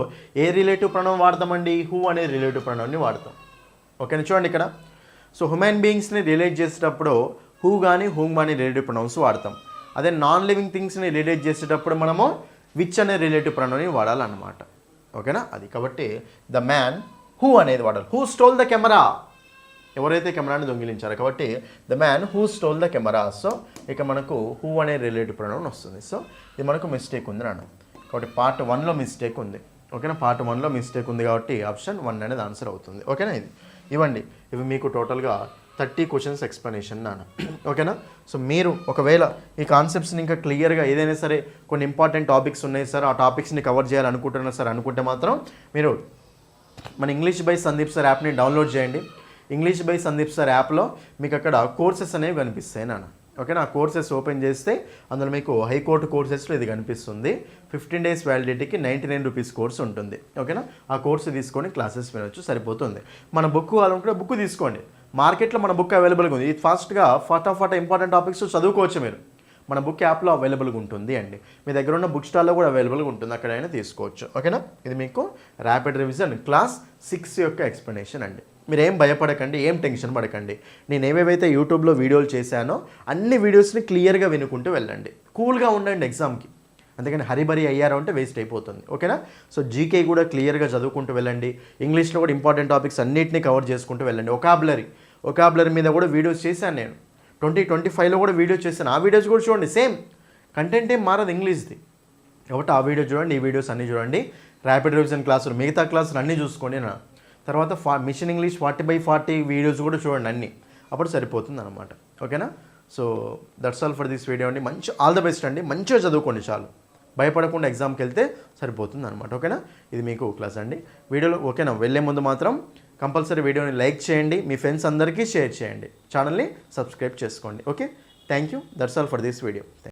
ఏ రిలేటివ్ ప్రణవం వాడతామండి? హూ అనే రిలేటివ్ ప్రణవాన్ని వాడతాం. ఓకేనా చూడండి ఇక్కడ. సో హ్యూమన్ బీయింగ్స్ని రిలేట్ చేసేటప్పుడు హూ కానీ హూమ్ కానీ రిలేటివ్ ప్రొనౌన్స్ వాడతాం. అదే నాన్ లివింగ్ థింగ్స్ని రిలేట్ చేసేటప్పుడు మనము విచ్ అనే రిలేటివ్ ప్రొనౌన్ని వాడాలన్నమాట. ఓకేనా అది. కాబట్టి ద మ్యాన్, హూ అనేది వాడాలి. హూ స్టోల్ ద కెమెరా, ఎవరైతే కెమెరాని దొంగిలించారో కాబట్టి the man who stole the camera. So ఇక మనకు హూ అనే రిలేటివ్ ప్రొనౌన్ వస్తుంది. సో ఇది మనకు మిస్టేక్ ఉంది నాన్న. కాబట్టి పార్ట్ 1లో మిస్టేక్ ఉంది. ఓకేనా, పార్ట్ 1లో మిస్టేక్ ఉంది కాబట్టి ఆప్షన్ 1 అనేది ఆన్సర్ అవుతుంది. ఓకేనా ఇవ్వండి. ఇవి మీకు టోటల్గా 30 క్వశ్చన్స్ ఎక్స్ప్లెనేషన్ నాన్న. ఓకేనా. సో మీరు ఒకవేళ ఈ కాన్సెప్ట్స్ని ఇంకా క్లియర్గా ఏదైనా సరే కొన్ని ఇంపార్టెంట్ టాపిక్స్ ఉన్నాయి సార్, ఆ టాపిక్స్ని కవర్ చేయాలనుకుంటున్నారు సార్ అనుకుంటే మాత్రం మీరు మన ఇంగ్లీష్ బై సందీప్ సార్ యాప్ని డౌన్లోడ్ చేయండి. ఇంగ్లీష్ బై సందీప్ సార్ యాప్లో మీకు అక్కడ కోర్సెస్ అనేవి కనిపిస్తాయి నాన్న. ఓకేనా, ఆ కోర్సెస్ ఓపెన్ చేస్తే అందులో మీకు హైకోర్టు కోర్సెస్లో ఇది కనిపిస్తుంది. 15 days వ్యాలిడిటీకి 99 రూపీస్ కోర్స్ ఉంటుంది. ఓకేనా, ఆ కోర్సు తీసుకొని క్లాసెస్ వినొచ్చు, సరిపోతుంది. మన బుక్ కావాలనుకుంటే బుక్ తీసుకోండి. మార్కెట్లో మన బుక్ అవైలబుల్గా ఉంది. ఇది ఫాస్ట్గా ఫటాఫట ఇంపార్టెంట్ టాపిక్స్ చదువుకోవచ్చు మీరు. మన బుక్ యాప్లో అవైలబుల్గా ఉంటుంది అండి. మీ దగ్గర ఉన్న బుక్ స్టాల్లో కూడా అవైలబుల్గా ఉంటుంది, అక్కడైనా తీసుకోవచ్చు. ఓకేనా, ఇది మీకు ర్యాపిడ్ రివిజన్ క్లాస్ 6 యొక్క ఎక్స్ప్లెనేషన్ అండి. మీరు ఏం భయపడకండి, ఏం టెన్షన్ పడకండి. నేను ఏవేవైతే యూట్యూబ్లో వీడియోలు చేశానో అన్ని వీడియోస్ని క్లియర్గా వినుకుంటూ వెళ్ళండి. కూల్గా ఉండండి ఎగ్జామ్కి. అందుకని హరిబరి అయ్యారు అంటే వేస్ట్ అయిపోతుంది. ఓకేనా. సో జీకే కూడా క్లియర్గా చదువుకుంటూ వెళ్ళండి. ఇంగ్లీష్లో కూడా ఇంపార్టెంట్ టాపిక్స్ అన్నింటినీ కవర్ చేసుకుంటూ వెళ్ళండి. ఒకాబులరీ మీద కూడా వీడియోస్ చేశాను నేను. 2025లో కూడా వీడియోస్ చేశాను. ఆ వీడియోస్ కూడా చూడండి, సేమ్ కంటెంట్ ఏం మారదు ఇంగ్లీష్ది. కాబట్టి ఆ వీడియో చూడండి, ఈ వీడియోస్ అన్నీ చూడండి. ర్యాపిడ్ రివిజన్ క్లాసులు మిగతా క్లాసులు అన్నీ చూసుకోండి నా. తర్వాత మిషన్ ఇంగ్లీష్ 40/40 వీడియోస్ కూడా చూడండి అన్నీ, అప్పుడు సరిపోతుంది అనమాట. ఓకేనా. So that's all for this video అండి. ఆల్ ద బెస్ట్ అండి. మంచిగా చదువుకోండి, చాలు. భయపడకుండా ఎగ్జామ్కి వెళ్తే సరిపోతుంది అనమాట. ఓకేనా, ఇది మీకు క్లాస్ అండి. వీడియోలో ఓకేనా, వెళ్ళే ముందు మాత్రం కంపల్సరీ వీడియోని లైక్ చేయండి, మీ ఫ్రెండ్స్ అందరికీ షేర్ చేయండి, ఛానల్ని సబ్స్క్రైబ్ చేసుకోండి. Okay, thank you. That's all for this video.